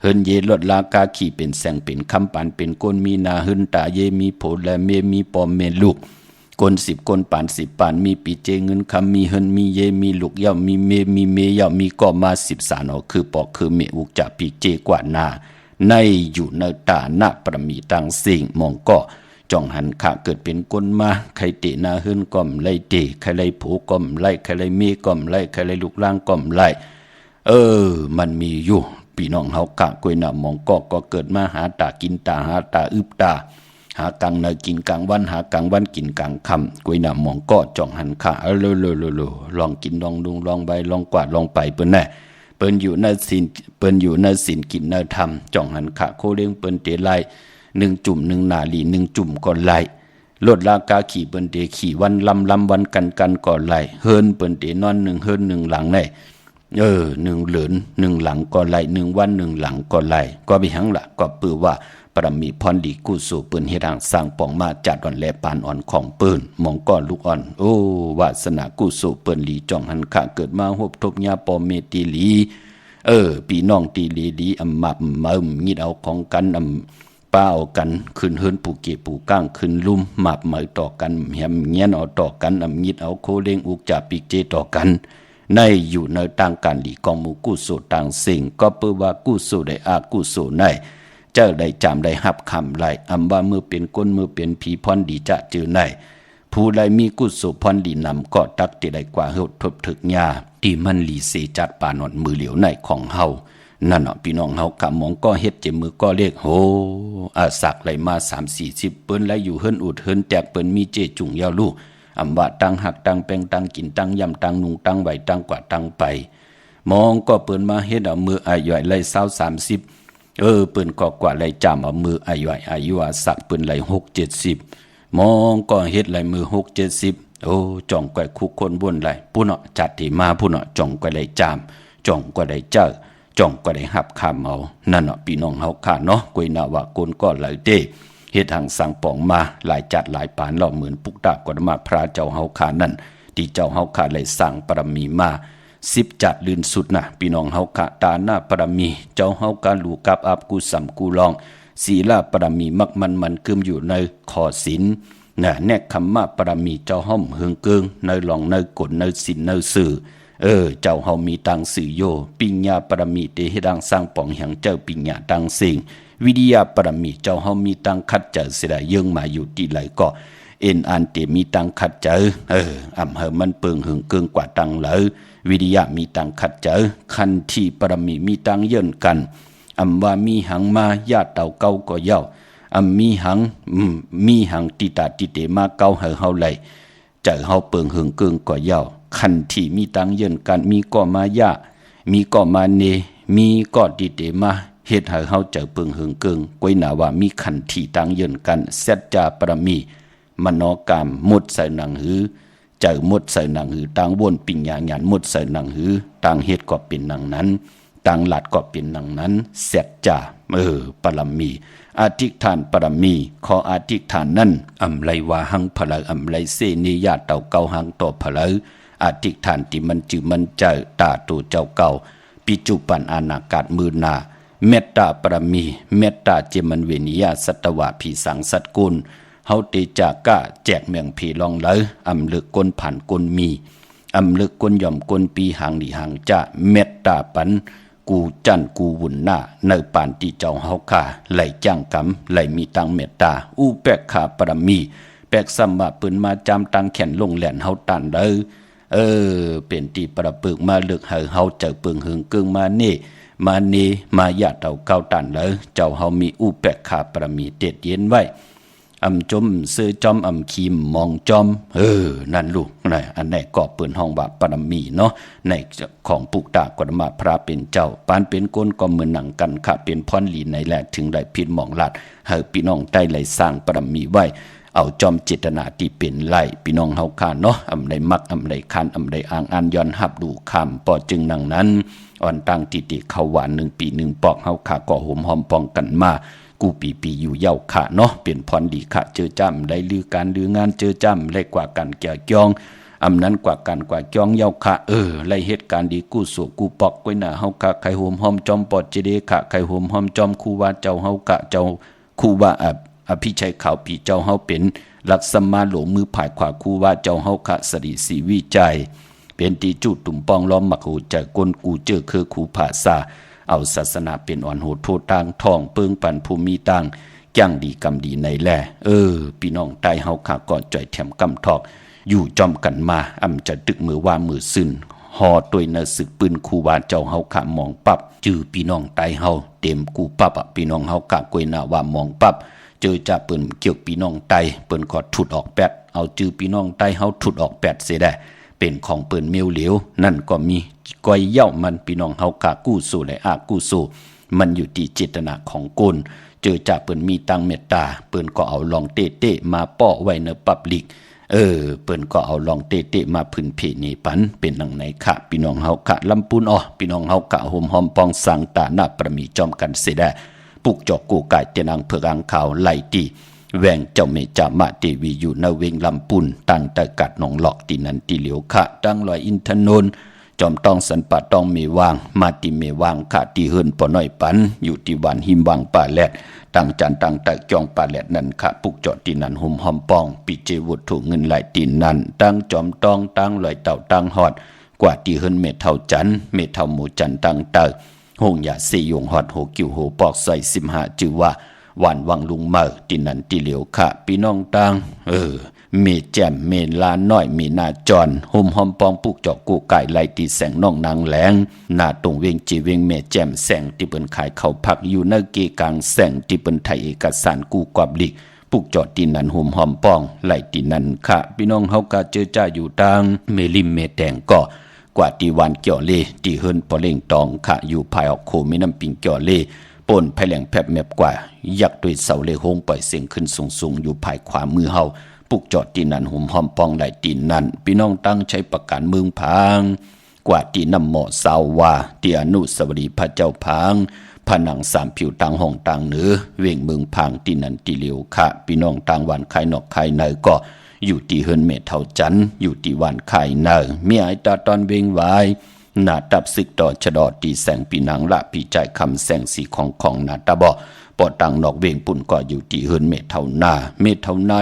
เฮินเยลดลากาขี่เป็นแสงเป็นคำปานเป็นก้นมีนาเฮินตาเยมีโผและเมมีปอมเมลูกก้น10ก้นปาน10ปานมีปีเจเงินคำมีเฮินมีเยมีลูกเย่ามีเมเย่ามีก็มา10สานอคือปอกคือเมอุกจะปีเจกว่านาในอยู่ในตาหน้าประมีตั้งสิ่งมองก็จ่องหันขาเกิดเป็นก้นมาใครเตะนาเฮินก่อมไล่เตะใครไล่ผูก่อมไล่ใครไล่เมก่อมไล่ใครไล่ลูกล่างก่อมไล่มันมีอยู่พี่น้องเฮากะกวยหน้ามองก็เกิดมาหาตากินตาหาตาอึบตาหากลางเนกินกลางวันหากลางวันกินกลางค่ำกวยหน้ามองก็จ่องหันขาลองกินลองดุงลองใบลองกวาดลองไปเปิ้นแน่เปิ้นอยู่ในศีลกินในธรรมจ่องหันขาโคเลี้ยงเปิ้นเตไล1จุ่ม1นาลี1จุ่มก็ไล่ลดลากาขี่เปิ้นเตขี่วันลำวันกันก็ไล่เฮินเปิ้นเตนอน1เฮิน1หลังได้1เหลือน1หลังก็ไล่1วัน1หลังก็ไล่ก็มีหังละก็ปือว่าปรมีพรดีกู้สู่ปืนเฮ็ดทางสร้างปองมาจัดอ่อนแลปานอ่อนของปืนมองก้อนลูกอ่อนวาสนากู้สู่ปืนหลีจ่องหันขาเกิดมาฮบทบญาปอเมตีหลีพี่น้องตีหลีดีอำมับมึมงิดเอาของกันป้าเอากันขึ้นเฮินปูเกปูก้างขึ้นลุ่มหมับเหมยต่อกันแหมเงี้ยนเอาต่อกันงิดเอาโคเล้งอุกจ่าปีกเจต่อกันในอยู่ในต่างการหลีกองหมู่กู้สู่ต่างสิ่งก็เพื่อว่ากู้สู่ได้กู้สู่ใน เจอได้จำได้หับคำไหลอำว่ามือเป็นก้นมือเป็นผีพรดีจะจือในผู้ใดมีกุศลพรดีนำก็ตักที่ได้กว่าเฮาทบถึกญาที่มันหลีเสจัดปานอนมือเหลียวในของเฮานั่นเนาะพี่น้องเฮากะมองก็เฮ็ดเจมือก็เรียกโหสักไหลมา3-40เปิ้นไหลอยู่เฮิรนอุดเฮิรนแตกเปิ้นมีเจจุงยาวลูอำว่าตังหักตังแปงตังกินตังยำตังนุงตังไหวตังกว่าตังไปมองก็เปิ้นมาเฮ็ดเอามืออายุไหล20-30เปิ้นก็กว่าไหลจำเอามืออายุสักเปิ้นไหล6-70มองก็เฮ็ดไหลมือ6-70จ่องก้อยคุกคนบ่นไหลผู้เนาะจัดที่มาผู้เนาะจ่องก้อยไหลจามจ่องก้อยไหลเจ้าจ่องก็ได้หับคำเอานั่นเนาะพี่น้องเฮาค่ะเนาะกวยนาว่าโกนก็ไหลเด้เฮ็ดทางสั่งปองมาหลายจัดหลายปานเหล่าเหมือนปุกตากฎมาพระเจ้าเฮาค่ะนั่นที่เจ้าเฮาค่ะเลยสั่งปรมีมา10จัดลื่นสุดนะพี่น้องเฮาค่ะตาหน้าปรมีเจ้าเฮาค่ะลูกับอับกูสัมกูลองศีลปรมีมักมันกึมอยู่ในขอศีลน่ะแนกคำมาปรมีเจ้าห้อมเฮืองเกิงในหลองในกฎในศีลในสื่อเจ้าเฮามีตังสื่อโยปิญญาปรมีเตหิดังสร้างป่องแห่งเจ้าปิญญาตังสิ่งวิทยาปรมีเจ้าเฮามีตังคัดเจอเสียได้ยังมาอยู่ที่ไหลก็เอ็นอันเตมีตังคัดเจออำเฮอมันเปิงหึงเกิงกว่าตังเลยวิทยามีตังคัดเจอคันที่ปรมีมีตังเยินกันอำว่ามีหังมาญาติเต่าเก่าก็เย้ามีหังติตาติเตมาเก่าเฮาไหลเจอเฮาเปิงหึงเกิงก็เย้าขันที่มีตังเยินกันมีก็มายะมีก็มาเนมีก็ดิเตมาเฮ็ดให้เฮาเจอปึงหึงเกิงกวยหนาว่ามีขันที่ตังเยินกันเสจจาปรมีมโนกรรมมุดใส่หนังหือเจอมุดใส่หนังหือตังวนปิญญาญาณมุดใส่หนังหือตังเฮ็ดก็เป็นหนังนั้นตังหลัดก็เป็นหนังนั้นเสจจาปรมีอธิษฐานปรมีขออธิษฐานนั้นอำไลว่าหังพลาอำไลเสนิยาเต่าเก่าหังต่อพลาอธิษฐานที่มันจือมันเจอตาตูเจ้าเก่าปิจุปันอนาคาตมือนาเมตตาปรมีเมตตาเจมันเวนิยาสัตวะผีสังสัตกุลเฮาเตจากะแจกเมืองผีลองเลอำลึกก้นผ่านก้นมีอำลึกก้นย่อมก้นปีหางหลีหางจะเมตตาปันกูจันกูวุ่นหน้าในปานที่เจ้าเฮาค่าไหลจ้างกำไหลมีตังเมตตาอู้แปกขาปรมีแปกสัมมาปืนมาจามตังแขนลงแหลนเฮาตันเป็นตีประปึกมาเลือกเฮาเจอปึงหึงเกิงมาเนมาญาเต่าเก่าตันเลยเจ้าเฮามีอุแปกขาประมีเด็ดเย็นไว้อำจมเสื้อจอมอำคีมมองจอมนั่นลูกนะอันไหนก็เปิดห้องบาปรมีเนาะในของปุกตากฎมาพระเป็นเจ้าปานเป็นก้นก็เหมือนหนังกันค่ะเป็นพรหลีในแลถึงได้พิษมองลาดให้พี่น้องได้ไหลสร้างปรมีไว้เอาจอมเจตนาที่เป็นไล่พี่น้องเฮาคาเนาะอำไดมักอำไดคันอำไดอ่างอันย้อนหับดูคำปอจึงนังนั้นอ่อนตั้งติติเข้าหวาน1 ปี 1 ปอกเฮาคาก็ห่มหอมป้องกันมากูปีอยู่เย้าค่ะเนาะเป็นพรดีค่ะเจอจ้ำได้ลือการลืองานเจอจ้ำได้กว่ากันแก่จองอำนั้นกว่ากันกว่าจองเย้าค่ะไล่เหตุการณ์ดีกู้สู่กูปอกไว้หน้าเฮาคาไข่ห่มหอมจอมปอดเจเดค่ะไข่ห่มหอมจอมคูว่าเจ้าเฮากะเจ้าคูว่าอภิชัยขาวปีเจ้าเฮาเป็นลักษมาหลงมือผายขวาคูว่าเจ้าเฮาคะสริสีวิจัยเป็นตีจุดตุ่มปองล้อมมักหูใจก้นกูเจอคือคูภาษาเอาศาสนาเป็นอ่อนโหดโทษทางท่องเปิงปันภูมิตังย่างดีกำดีในแลพี่น้องใต้เฮาค่ะก็จ่อยแถมกำทอกอยู่จอมกันมาจะตึกมือว่ามือซึนหอตัวเนศึกปืนคูว่าเจ้าเฮาค่ะมองปับจื้อพี่น้องใต้เฮาเต็มกูปับพี่น้องเฮาค่ะกวยหน้าว่ามองปับเจอจะเปิ้นเกี่ยวพี่น้องไตเปิ้นก็ถุดออกแปดเอาจื้อพี่น้องไตเฮาถุดออกแปดเสียได้เป็นของเปิ้นเมียวเหลวนั่นก็มีก้อยเย่ามันพี่น้องเฮากะกู้สู้และกู้สู้มันอยู่ที่เจตนาของกลเจอจะเปิ้นมีตังเมตตาเปิ้นก็เอาลองเตะมาป้อไว้ในปับลิกเปิ้นก็เอาลองเตะมาพื้นเพนี่ปันเป็นหนังไหนค่ะพี่น้องเฮากะลำปูนพี่น้องเฮากะห่มหอมปองสังตาหน้าประมีจอมกันเสียได้ปุกจอกกูไก่เตนังเผือกอังข่าวไหลตีแหวงเจ้าเมจามาเตวีอยู่ในเวงลำปุนตั้งแต่กัดหนองหลอกตีนันตีเหลียวค่ะตั้งลอยอินทนนท์จอมต้องสันปะต้องเมวางมาติเมวางค่ะตีเฮินปอน้อยปันอยู่ที่วันหิมวางป่าแลดตั้งจันตั้งแต่จองป่าแลดนั่นค่ะปุกจอตีนันห่มหอมปองปีเจวุฒถูกเงินไหลตีนันตั้งจอมต้องตั้งลอยเต่าตั้งหอดกว่าตีเฮินเมเท่าจันเมเท่าหมูจันตั้งเตอ หงอย่าเสยงฮอดโหกิวโหปอกใส่15จือว่าหวานวังลุงเมอตินันติเหลียวค่ะพี่น้องตังเมแจ่มเมลาน้อยมีนาจรห่มหอมปองปุกจอกกูไก่ไล่ตีแสงน้องนางแหลงหน้าตรงเวงจีเวงเมแจ่มแสงที่เปิ้นขายเขาพักอยู่ในเกกลางแสงที่เปิ้นไทยเอกสารกูกอบลิกปุกจอดตีนันห่มหอมปองไล่ตีนันค่ะพี่น้องเฮากะเจอจ้าอยู่ตังเมลิมเมแดงก็กว่าตีวันเกี่ยวเลตีเฮินปอเล่งตองค่ะอยู่ภายออกโคมีน้ำปิงเกี่ยวเลปนภายแหลงแผบแมบกว่ายักด้วยเสาเลโฮงปล่อยเสียงขึ้นสูงอยู่ภายขวามือเฮาปุกจอดตีนันหุ่มหอมปองไหลตีนันพี่น้องตั้งใช้ประการเมืองพางกว่าตีน้ำหมอสาวว่าตีอนุสาวรีย์พระเจ้าพางผนังสามผิวต่างห้องต่างเหนือเวียงเมืองพางตีนันตีเหลียวค่ะพี่น้องต่างวันไข่นอกไข่ในก็อยู่ตีเฮินเมเท่าจันอยู่ตีวันไข่ในเมียไอตาตอนเวงไว้หน้าตับศึกต่อชะดอตีแสงปีนังละปีใจคำแสงสีของหน้าตาบ่ปอตังนอกเวงปุ่นก็อยู่ที่เฮินเมเท่านา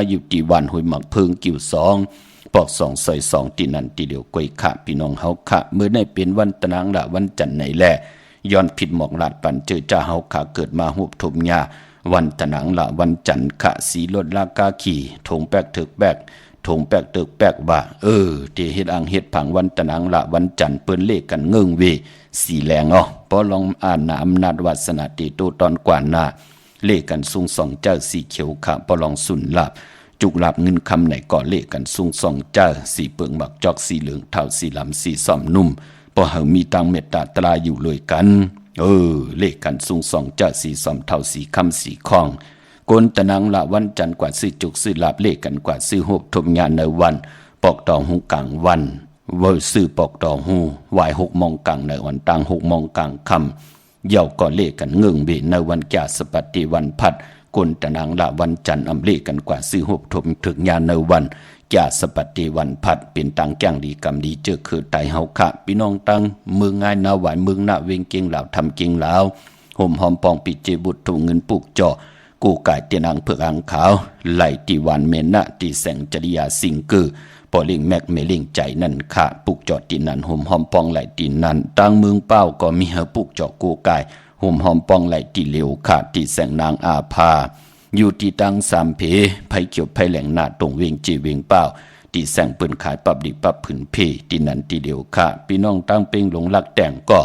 อยู่ที่วันหุยหมักเพิงกิ่วสองปอก2ซอย2ตีนันตีเดียวกวยขะพี่น้องเฮาขะเมื่อได้เป็นวันตะนางละวันจันทร์ในแลย้อนผิดหมอกลาดปันเจอจ้าเฮาขะเกิดมาหุบทุมหญ้าวันตะนางละวันจันทร์ขะสีลดลากาขี่ทงแปกถึกแบกทงแปกตึกแปกว่าที่เฮ็ดอังเฮ็ดผังวันตะนางละวันจันทร์เปิ้นเลขกันเงิงเวสีแรงพอลองอ่านอำนาจวาสนาติโตตอนกว่าหน้าเลขกันสูงสองเจ้าสีเขียวขะปลองสุนลาบจุกลาบเงินคำไหนก่อเลขกันสูงสองเจ้าสีเปิงบักจอกสีเหลืองเท่าสีลำสีซ้อมนุ่มพอเฮามีตังเมตตาตราอยู่เลยกันเลขกันสูงสองเจ้าสีซ้อมเท่าสีคำสีคองกนตะนังละวันจันทร์กว่าซื้อจุกซื้อลาบเลขกันกว่าซื้อหบทมงานในวันปอกตองหูกลางวันเวอซื้อปอกตองหูวาย6 โมงกลางในวันตัง6 โมงกลางคำเย่าก่อเลขกันเงิงเบในวันแก่สปฏิวันพัดกนตะนางละวันจันทร์อำเลขกันกว่าซื้อหบถมถึงญาณในวันแก่สปฏิวันพัดเป็นตังแก้งดีกรรมดีเจอคือไตเฮาขะพี่น้องตังเมืองง่ายนาหวายเมืองหน้าเวงเก่งเหล่าทำเก่งเหล่าห่มหอมปองปิเจบุตรถูเงินปุกจ่อกูกายเตียนอังเผือกอังขาวไหลตีวันเมนะตีแสงจริยาสิงกือปอลิงแมกเมลิงใจนั่นค่ะปุกจอดตีนันห่มหอมปองไหลตีนันตังเมืองเป้าก็มีเฮปุกจอกูกายห่มหอมปองไหลตีเหลียวค่ะตีแสงนางอาภาอยู่ที่ตังสามเพไผเขียวไผแหลงหน้าตรงเวงจีเวงเป้าตีแสงปืนขายปับดิปับผืนเพตีนันตีเหลียวค่ะพี่น้องตั้งเป่งหลงลักแต่งก็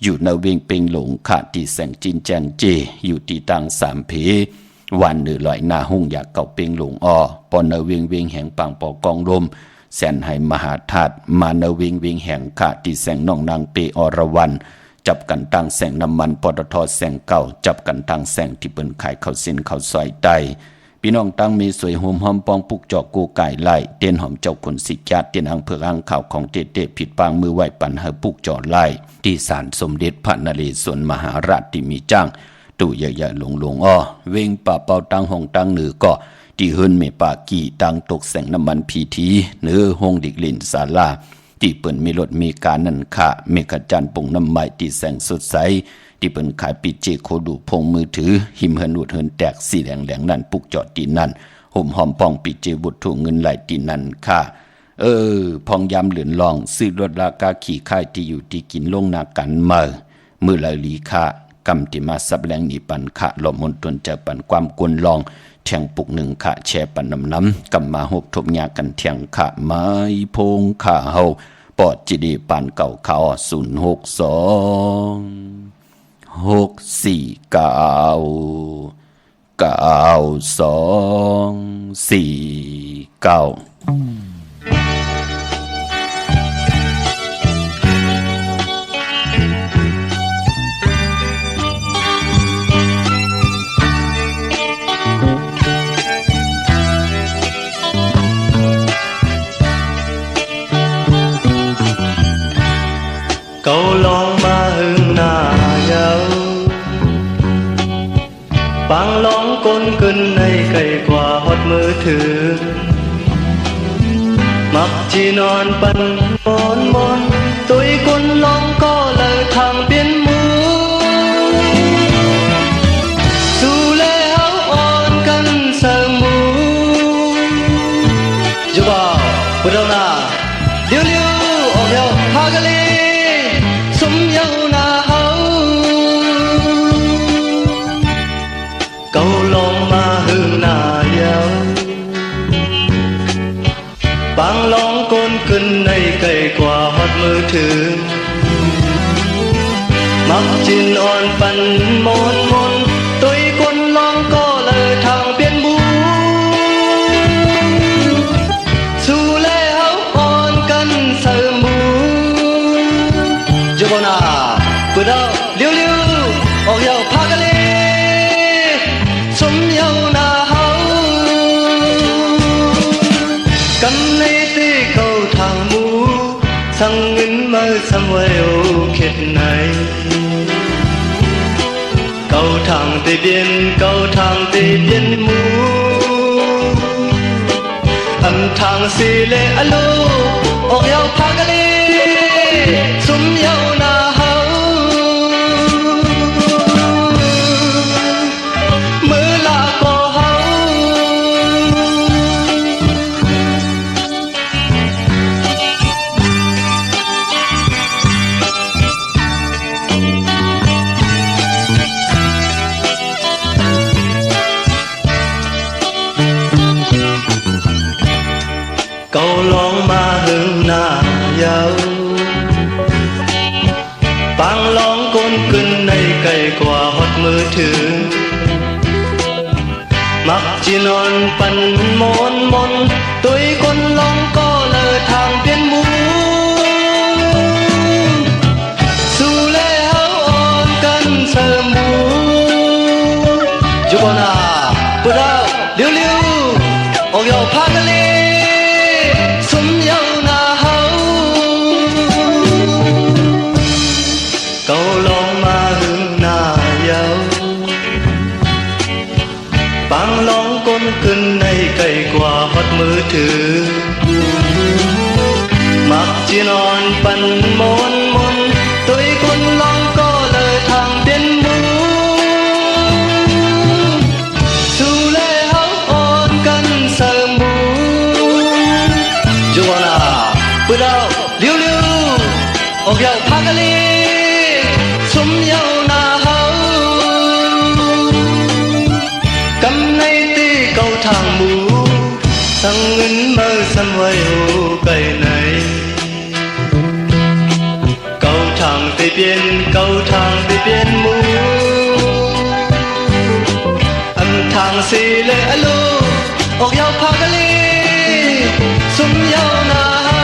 อยู่ในเวงเป่งหลงค่ะตีแสงจินแจงเจอยู่ที่ตังสามเพวันหรือลอยหน้าหุ่งอยากเก่าเป่งหลงปอนเนเวงเวงแห่งปังปอกองลมแสนให้มหาธาตุมาเนเวงเวงแห่งค่ะตีแสงน้องนางเปอรวันจับกันตั้งแสงน้ำมันปตทแสงเก่าจับกันตั้งแสงที่เปิ้นขายข้าวเส้นข้าวซอยไตพี่น้องตั้งมีสวยโฮมหอมปองปุกจอกกูไก่ไล่เตียนหอมเจ้าคนสิจาดเตียนอังเผือกอังข่าวของเตผิดปางมือไหวปันเฮปุกจอไล่ที่ศาลสมเด็จพระนเรศวรมหาราชที่มีจ้างตู่ใหญ่ๆหลงเวงป่าเป่าตั้งห้องตั้งเหนือก็ที่เฮินเมปากีตั้งตกแสงน้ำมันพีทีเนื้อห้องดิกลินศาลาที่เปิ้นมีรถมีการนั่นค่ะเมกจันปุ่งน้ำไม้ที่แสงสดใสที่เปิ้นขายปิเจโคดูพงมือถือหิมเฮินอุดเฮินแตกสีแดงนั่นปุกจอดตีนั่นห่มหอมปองปิเจบุตรถูกเงินไหลตีนั่นค่ะพองยามเหลือนลองซื้อรถราคาขี่ค่ายที่อยู่ที่กินลงนากันมือละลีค่ะกำที่มาสับแรงนี่ปันขะหลอมมนตนจะปันความกวนลองเทียงปุกหนึ่งขะแช่ปันน้ำกำมาหบทบยากันเทียงขะไม้พงขะเฮาปอดจีดีปันเก่าเขา06496499249cầu
long ma hương na dấu bang long côn cân này cày qua hót mưa thường mặc chỉ non bần mòn mòn tôi côn long có lời thằng biên mưa dù lê áo on cân sờ mù dù bảo bữa đâu nào liu liu ôm nhau hagali sum nhau na hau câu lòng mà hương nà yêu bang lòng con cơn này cày qua hót mơ thương mặc chín on pan môn môn tôi con lòng có lời thằng biên bu su lê hấu on cân sơ mu cho con à bữa đâu liu liu ở yêu phá cái lê sống yêu na hấu cầm lấy tê cầu thằng mu sang ngân mơ sang yêu khiết này cầu thang tê biên mu âm thang xì lệ alo ọc yêu phá cái lê sum yêu na hấu mơ là có hấu câu lòng mà hương nà yêu bang lòng con cơn này cày qua hót mơ thương mặc chỉ non pan môn môn tôi con lòng có lời thang biên mu su lê hấu on cân sơ mu chú con à bữa đâu liu liu ôi yêu phá cái lê câu lòng mà hương nà yêu bang lòng con cơn này cày qua hót mơ thương mặc chỉ non pan môn môn tôi con lòng có lời thằng biên mu su lê hấu on cân sơ mu chú con à bữa đâu liu liu ọc yêu phá cái lê sum yêu na hấu cầm nay tê cầu thang mù sang ngân mơ sân vây hồ cây này cầu thang tê biên mu âm thang xì lệ alo ọc yêu phá cái lê sum yêu na hấu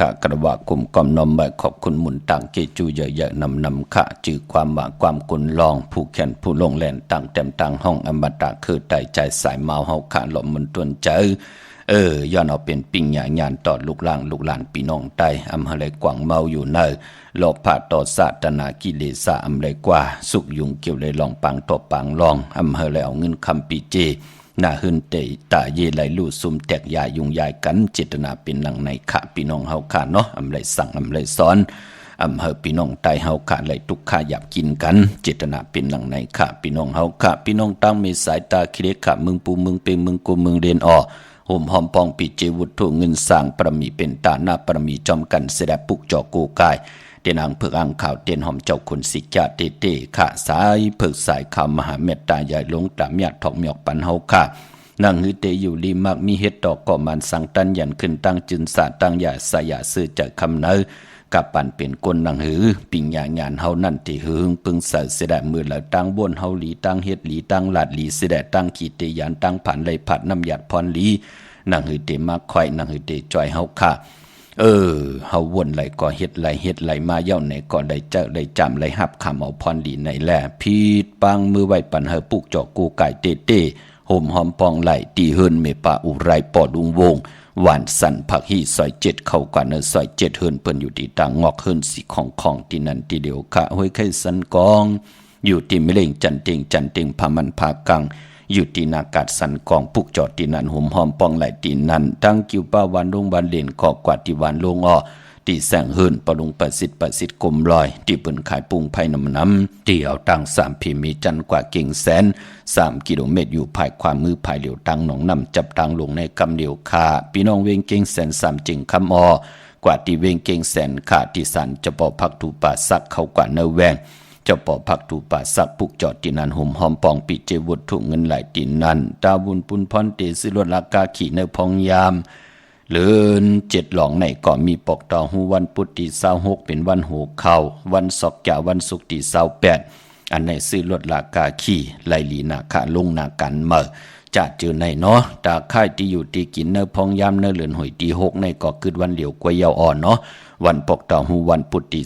ข้ากระว่ากุมกอมนอมใบขอบคุณหมุนต่างเกจูเยอะๆนำข้าจือความหมาความกุนลองผู้แขนผู้ลงแหลนต่างเต็มต่างห้องอมตะคือใจใจสายเมาเฮาขาหลอมมันตวนใจย้อนเอาเป็นปิ่งหยาญานต่อลูกหลานพี่น้องใต้อำเภอไหลกวางเมาอยู่เนอโลภะต่อศาสนากิเลสอำไหลกว่าสุขยุงเกี่ยวเลยลองปังต่อปังลองอำเภอไหลเอาเงินคำปีเจหน้าหึนเตตาเยไหลลู่ซุมแตกยายุงยายกันเจตนาเป็นหลังในขะพี่น้องเฮาขาเนาะอำไหลสั่งอำไหลสอนอำเภอพี่น้องใต้เฮาขาไหลทุกข้าอยากกินกันเจตนาเป็นหลังในขะพี่น้องเฮาขาพี่น้องตั้งมีสายตาคิเลขะมึงปูมึงเปมึงกูมึงเรียนอห่มหอมปองปีเจวุฒุเงินสร้างประมีเป็นตาหน้าประมีจอมกันเสด็จปุกจอกูกายเตียนอังเพิกอังข่าวเตียนหอมเจ้าคุณสิจาเตเตข้าสายเพิกสายข่าวมหาเมตตาใหญ่หลงตามญาติทองหยอกปันเฮาค่ะนางฮือเตอยู่ลีมักมีเฮ็ดดอกก่อมันสังตันยันขึ้นตั้งจึนสาตั้งยาสยาซื้อจากคำเนอกับปันเป็นก้นนางหือปิ่งยาญานเฮานั่นที่หึงปึงใส่เสด็จมือแล้วตั้งบ้วนเฮาหลีตั้งเฮ็ดหลีตั้งลาดหลีเสด็จตั้งขีเตยานตั้งผ่านไหลผัดน้ำหยาดพรหลีนางหือเตมาค่อยนางหือเตจอยเฮาค่ะเฮาวนไหลก่อเฮ็ดไหลมาเย้าไหนก่อไหลเจอไหลจำไหลหับคำเอาพรหลีไหนแลพีดปังมือไว้ปันเฮอปุกจอกกูไก่เตเตห่มหอมปองไหลตีเฮินเมปาอุไรปอดุงวงหวานสันผักฮีซอย7เข้ากว่าเนซอย7เฮินเปิ้นอยู่ที่ต่างงอกเฮินสีของที่นั่นที่เดียวค่ะห้วยไข่สันกองอยู่ที่มะเร็งจันเต็งพามันพากัง อยู่ที่นากาศสันกองปุกจอดที่นั่นห่มหอมปองไหลตีนั่นทั้งกิวป้าวันลงบานเลนขอกวาดที่วันลงอ้อที่แสงเฮินปลุงประสิทธิ์กลมลอยที่เปิ้นขายปุงไผ่น้ำที่เอาตัง3 พิมีจันกว่าเก่งแสน3 กิโลเมตรอยู่ภายความมือภายเหลียวตังหนองน้ำจับตังลงในกำเหลียวคาพี่น้องเวงเก่งแสน3จึงคำกว่าที่เวงเก่งแสนขาที่สันจะปอพักถูป่าสักเข้ากว่าเนแวงเจ้าปอพักถูป่าสักปุกจอดที่นั่นห่มหอมปองปิเจวุฒถุเงินไหลตีนั่นตาบุญปุนพรเตสิรถลากาขี่เนพองยามเลือน7 หลองในก็มีปกต่อหูวันพุธที่26เป็นวันหูเข้าวันศอกจ่าวันศุกร์ที่28อันในซื้อรถลากาขี่ไลลีนาคาลงนากันเมื่อจะเจอในเนาะตาค่ายที่อยู่ที่กินเนพองยามเนเลือนหอยที่6ในก็คือวันเหลียวกวยยาวอ่อนเนาะวันปกต่อหูวันพุธที่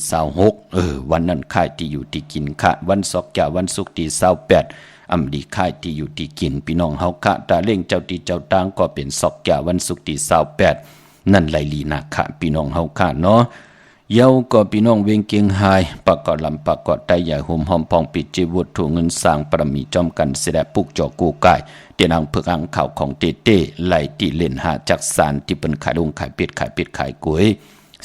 26วันนั้นค่ายที่อยู่ที่กินค่ะวันศอกจ่าวันศุกร์ที่28อำดีค่ายที่อยู่ที่กินพี่น้องเฮาคะตาเล่งเจ้าที่เจ้าตางก็เป็นศอกจ่าวันศุกร์ที่28นั่นไลลีนาคะพี่น้องเฮาคะเนาะเยาก็พี่น้องเวงเกียงไฮปากกอลำปากกอไตใหญ่ห่มหอมพองปิดจีวุฒถูเงินสร้างประมีจอมกันเสด็จปุกจอกูกายเตียนางเพิกอังข่าวของเต้ไหลที่เล่นหาจากสารที่เป็นขายลงขายเป็ดขายกล้วย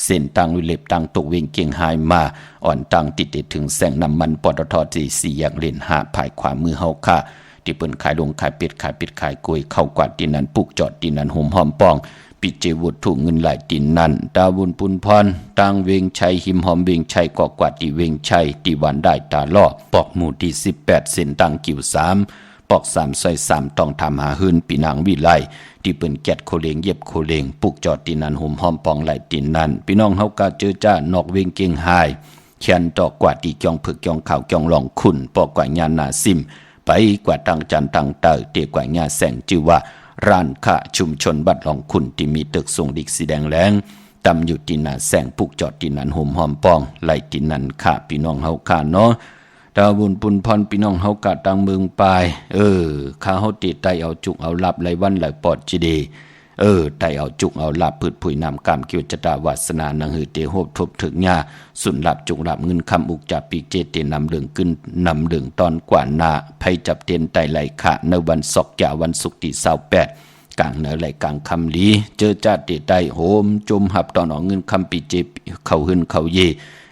เส้นตังวิเล็บตังตกเวงเกียงไฮมาอ่อนตังติดถึงแสงน้ำมันปตทที่4อย่างเล่นหาภายขวามือเฮาค่ะที่เป็นขายลงขายเป็ดขายกล้วยเข้ากวาดที่นั้นปุกจอดที่นั้นห่มหอมปองปิเจวุฒถูเงินไหลตินนั่นดาวุนปุนพรตังเวงชัยหิมหอมเวงชัยกอกวาดที่เวงชัยที่วันได้ตาล่อปอกหมู่ที่18เส้นตังกิ่ว3ปอก3ซอย3ต้องทำหาหืนปีนางวิไลที่เปิ้นแกดโคเลงเย็บโคเลงปุกจอดที่นั่นห่มหอมปองไหลตินนั่นพี่น้องเฮากะเจอจ้านอกเวงเกียงไฮเขียนตอกกว่าที่จองผึกจองข่าวจองหลองขุนปอกกว่าญานาซิมไปกว่าตังจันตังเตอเตกว่าญาแสงจือว่าร้านค้าชุมชนบัดหลองขุนที่มีตึกทรงดิกสีแดงแรงตำอยู่ที่นาแสงปุกจอดที่นั่นห่มหอมปองไหลที่นั่นค่ะพี่น้องเฮาค่ะเนาะดาบุญปุนพรพี่น้องเฮากะตังเมืองปลายข้าเฮาติไตเอาจุกเอาลับไหลวันไหลปอดจิเดไตเอาจุกเอาลับพืชผุยนำกามเกี่ยวจตาวาสนานังหือเตโฮบทบถึงหญ้าสุนลับจุกลับเงินคำอุกจับปีเจเตนำเดืองขึ้นนำเดืองตอนกว่านาไผจับเตนไตไหลค่ะในวันศอกจ่าวันศุกร์ที่28กลางเหนือไหลกลางคำลีเจอจ้าเตไตโหมจมหับตอนออกเงินคำปีเจเข้าหึนเข้าเย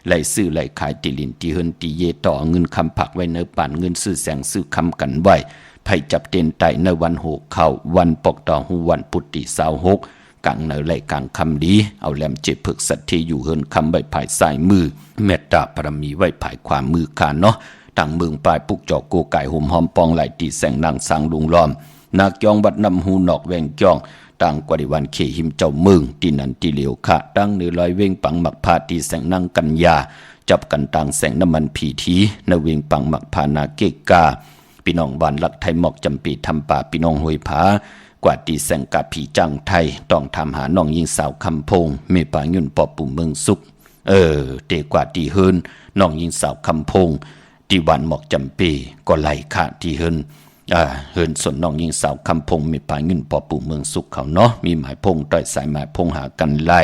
ไหลซื้อไหลขายติลินตีเฮินตีเยต่อเงินคำผักไว้เนื้อป่านเงินซื้อแสงซื้อคำกันไว้ไผจับเตนไตในวันโหกเข้าวันปกต่อหูวันพุธที่26กลางเหนือไหลกลางคำลีเอาแหลมเจ็บผึกสัตที่อยู่เฮินคำใบภายซ้ายมือเมตตาปรมีไว้ภายขวามือค่ะเนาะตั้งเมืองปลายปุกจอกโกไก่ห่มหอมปองไหลตีแสงนางสร้างลุงล้อมนักยองบัดนำหูนอกแวงจองตั้งกว่าดิวันเขหิมเจ้าเมืองที่นันที่เหลียวค่ะตั้งเนื้อลอยเวงปังหมักพาตีแสงนางกัญญาจับกันต่างแสงน้ำมันผีทีนเวงปังหมักพานาเกกาพี่น้องบ้านหลักไทยหมอกจำปีทำป่าพี่น้องห้วยผากว่าตีแสงกาผีจังไทยต้องทำหาน้องยิงสาวคำพงเมปายุ่นปอปุ่มเมืองสุขเตกว่าตีเฮินน้องยิงสาวคำพงที่วันหมอกจำปีก็ไหลค่ะที่เฮินส่วนน้องยิงสาวคำพงมีปาเงินปอปู่เมืองสุขเขาเนาะมีหมายพงต่อยสายหมายพงหากันไล่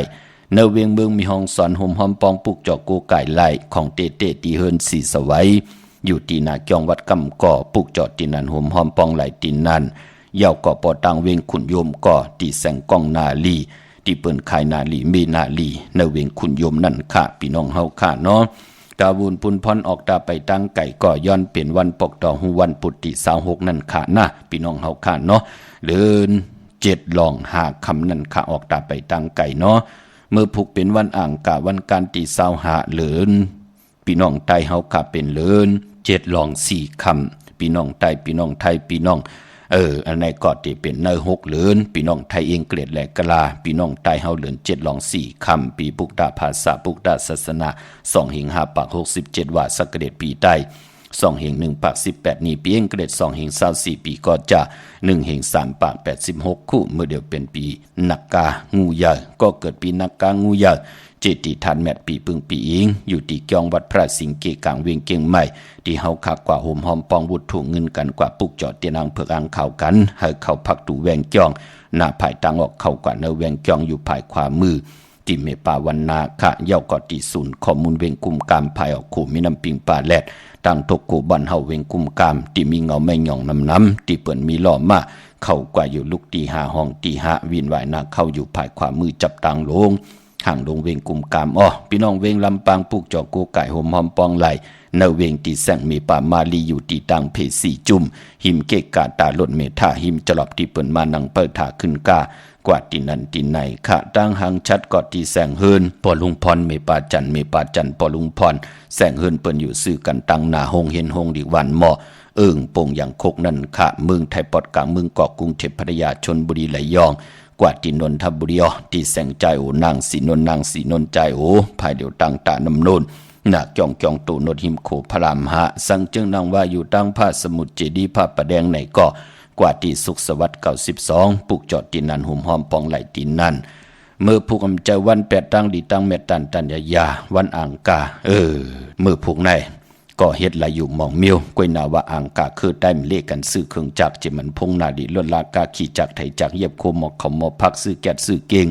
เนเวียงเมืองมีห้องสอนห่มหอมปองปุกจอกกูไก่ไล่ของเตตีเฮินสีสวัยอยู่ที่นาเกียงวัดกำก่อปุกจอดที่นันห่มหอมปองไหลตีนันเย่าก่อปอตังเวียงขุนโยมก่อตีแสงกองนาลีที่เปิ้นขายนาลีมีนาลีเนเวียงขุนโยมนั่นค่ะพี่น้องเฮาค่ะเนาะตาบุญปุนพรออกตาไปตั้งไก่ก่อย้อนเปลี่ยนวันปกต่อหูวันปุตติ26นั่นค่ะนะพี่น้องเฮาค่ะเนาะเดิน7 หลอง5 คำนั่นค่ะออกตาไปตั้งไก่เนาะเมื่อผูกเป็นวันอ่างกะวันการตี25เหลินพี่น้องไตเฮาค่ะเป็นเหลิน7 หลอง4 คำพี่น้องไตพี่น้องไทยพี่น้องอันไหนก็ที่เป็นเน6เหลินพี่น้องไทยเองเกลียดแหลกกะลาพี่น้องไทยเฮาเหลิน7 หลอง4 คำปีปุกดาภาษาปุกดาศาสนา2เฮง5ปาก67ว่าสักเดชปีใต้2เฮง1ปาก18นี่ปีเองเกลียด2เฮง24ปีก็จะ1เฮง3ปาก86คู่เมื่อเดียวเป็นปีนักกางูใหญ่ก็เกิดปีนักกางูใหญ่เจติทันแมดปีปึงปีอิงอยู่ที่เกียงวัดพระสิงห์เกกลางเวียงเกียงใหม่ที่เฮาคักกว่าห่มหอมปองวุฒถูเงินกันกว่าปุกจอดเตียนางเผือกอังข่าวกันให้เข้าพักตู่แวงเกียงหน้าภายตังออกเข้ากว่าเนแวงเกียงอยู่ภายขวามือ ติเมปาวันนาคะเย่ากอติศูนย์ข้อมูลเวงกุมกามภายออกขู่มีน้ำปิงป่าแลดตั้งทกกูบันเฮาเวงกุมกามติมีเงาไม่หย่องน้ำติเปิ่นมีล้อมาเข้ากว่าอยู่ลูกตีหาห้องตีหาวินไหวนาเข้าอยู่ภายขวามือจับตังลงห่างลงเวงกุมกามพี่น้องเวงลำปางปลูกจอกกูไก่หมหอมปองไหลเนเวงตีแสงมีป่ามาลีอยู่ตีตังเพสีจุ่มหิมเกกกาตาหล่นเมธาหิมจลอบตีเปิ่นมานังเปิดถาขึ้นกากว่าตีนันตีไหนขะตั้งหางชัดกอดตีแสงเฮินปอลุงพรเมปาจันปอลุงพรแสงเฮินเปิ้นอยู่ซื้อกันตั้งหน้าหงเห็นหงดีวันหมอโป่งอย่างโคกนั่นขะเมืองไทยปอดกลางเมืองเกาะกรุงเทพพัทยาชลบุรีไหลยองกว่าตีนนทบุรีตีแสงใจโอนางสีนนใจโอภายเดียวตั้งตานำโนนนักจองตูนดหิมโขพรามหะสังจึงนางว่าอยู่ตั้งผ้าสมุทรเจดีผ้าประแดงไหนก็กว่าตีสุขสวัสดิ์92ปลูกจอดตีนันหุ่มหอมปองไหลตีนันเมื่อผูกอำใจวันแปดตั้งดีตั้งเมตันตัญญาวันอ่างกาเมื่อผูกในก็เฮ็ดไหลอยู่มองเมียวกวยนาว่าอ่างกาคือได้มเลกันซื้อเครื่องจักรจิมันพงนาดีลดลากาขี่จักรไถจักรเย็บโคหมอกเขาหมอพักซื้อแก๊สซื้อเก่ง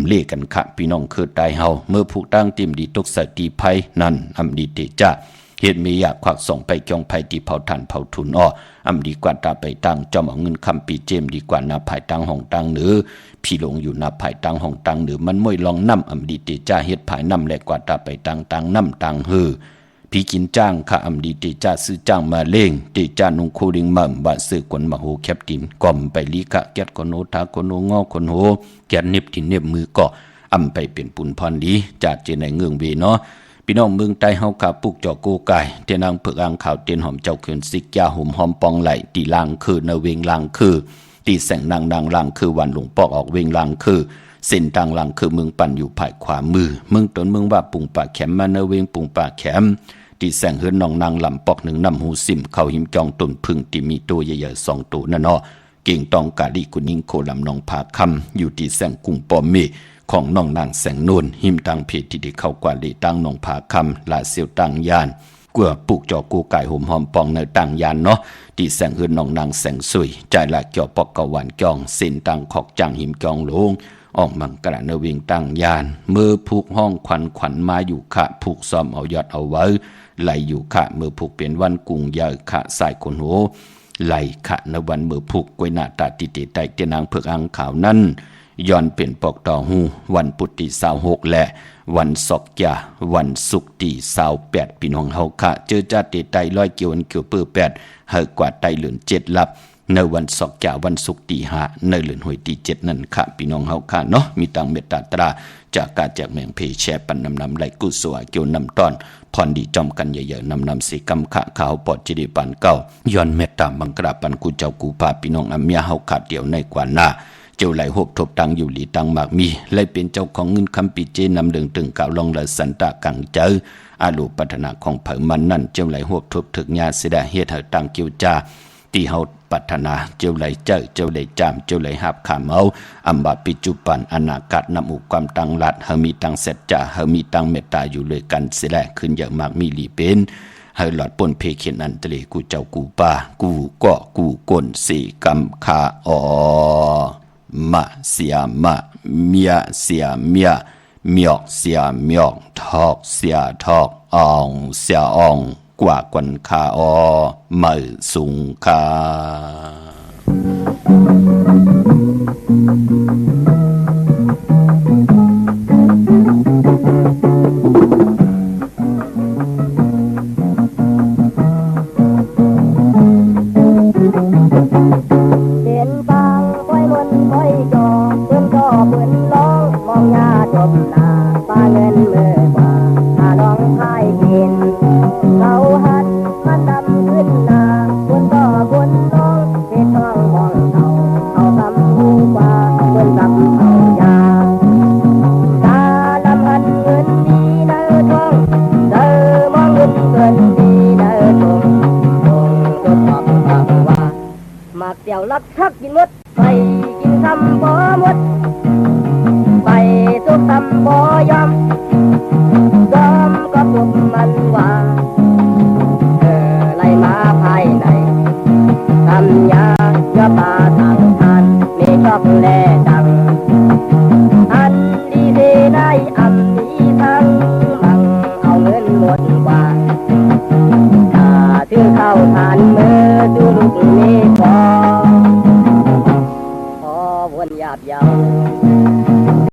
เลกันขะพี่น้องคือตายเฮาเมื่อผูกตั้งติมดีตกสติภัยนั่นดีเตจ้าเหตุมีอยากควักส่งไปจองภัยที่เผาถ่านเผาทุนดีกว่าตาไปตั้งจอมเอาเงินคำปีเจมดีกว่านาภายตั้งห้องตั้งหรือพี่ลงอยู่นาภายตั้งห้องตั้งหรือมันมวยลองน้ำดีเตจ้าเฮ็ดภายน้ำแหลกกว่าตาไปตั้งน้ำตั้งพี่กินจ้างข้าดีเตจ้าซื้อจ้างมาเล่งเตจ้านุงคูดิงมั่มบ้านซื้อคนมาโหแคบตินก่อมไปลีกะแก๊ดคนโนทาคนโนงอคนโหแก๊ดเน็บที่เน็บมือก็ไปเป็นปุ่นพรดีจากเจในเงืองเวเนาะพี่น้องเมืองใต้เฮาขาปลูกจอกกูไก่เตนางเผือกอ่างขาวเตียนหอมเจ้าเขื่อนซิกยาหุ่มหอมปองไหลตีลางคือเนเวงลางคือตีแสงนางลางคือวันหลวงปอกออกเวงลางคือเส้นต่างลางคือเมืองปั่นอยู่ภายขวามือเมืองต้นเมืองว่าปุงป่าแขมมาเนเวงปุงป่าแขมตีแสงเฮือนนองนางลำปอกหนึ่งน้ำหูซิมเข้าหิมจองต้นพึ่งที่มีตัวใหญ่ๆ2ตัวนั่นเก่งตองกาลิกุนิงโคลำนองผาคำอยู่ที่แสงกุ้งปอมเมของน้องนางแสงนวลหิมตังเพจที่ได้เข้ากว่าลีตั้งน้องผาคำลาเซียวตังยานกว่าปลูกจอกูไก่ห่มหอมปองในตังยานที่แสงเฮือนน้องนางแสงสุยใจละเกี่ยวปอกกะหวานจองเส้นตังขอกจังหิมจองลงออกมังกระเนวิงตังยานเมื่อผูกห้องขวัญมาอยู่ขะผูกซ้อมเอายอดเอาไว้ไหลอยู่ขะเมื่อผูกเป็นวันกุงยาขะสายคนโหไหลขะในวันเมื่อผูกกวยหน้าตาติติไตเตนางเผือกอ่างขาวนั้นย้อนเป็นปอกต่อหูวันปุตติ26และวันศอกยาวันศุกร์ที่28พี่น้องเฮาค่ะเจอจัดไตร้อยเกี่ยวเปื้อ8เฮากว่าไตเหลือน7ลับในวันศอกยาวันศุกร์ที่5ในเหลือนหวยที่7นั่นค่ะพี่น้องเฮาค่ะเนาะมีตังเมตตาตราจากการแจกแมงเพแชร์ปันนำไหลกุศลเกี่ยวนำตอนพรดีจอมกันเยอะๆนำสีกำขะขาวปอดจิริปันเก้าย้อนเมตตาบังกราปันกูเจ้ากูพาพี่น้องอเมียเฮาขาดเดียวในกว่าหน้าเจ้าไหลหบทบตังอยู่หลีตังมากมีเลยเป็นเจ้าของเงินคำปีเจนำเดิงตึงกล่าวลองละสันตะกังเจออาลูปัฒนาของเผอมันนั่นเจ้าไหลหบทบถึกญาเสดาเฮ็ดให้ตังเกี่ยวจาที่เฮาปัฒนาเจ้าไหลเจ้าไหลจามเจ้าไหลหับขามเอาอัมบาปิจุปันอนาคตนำอุความตังลัดเฮามีตังเสร็จจาเฮามีตังเมตตาอยู่เลยกันเสดาขึ้นอย่างมากมีหลีเป็นให้หลอดป่นเพเขียนอันตะเลกูเจ้ากูป่ากูก็กูกนสีกำคามาเสียมาเมียเสียเมียเมียกเสียเมียกทอกเสียทอกอ่องเสียอ่องกว่ากวนคามือสุงคา
เดี๋ยวลักชักกินมดไปกินทำบ่หมดไปสุกทำบ่ยอม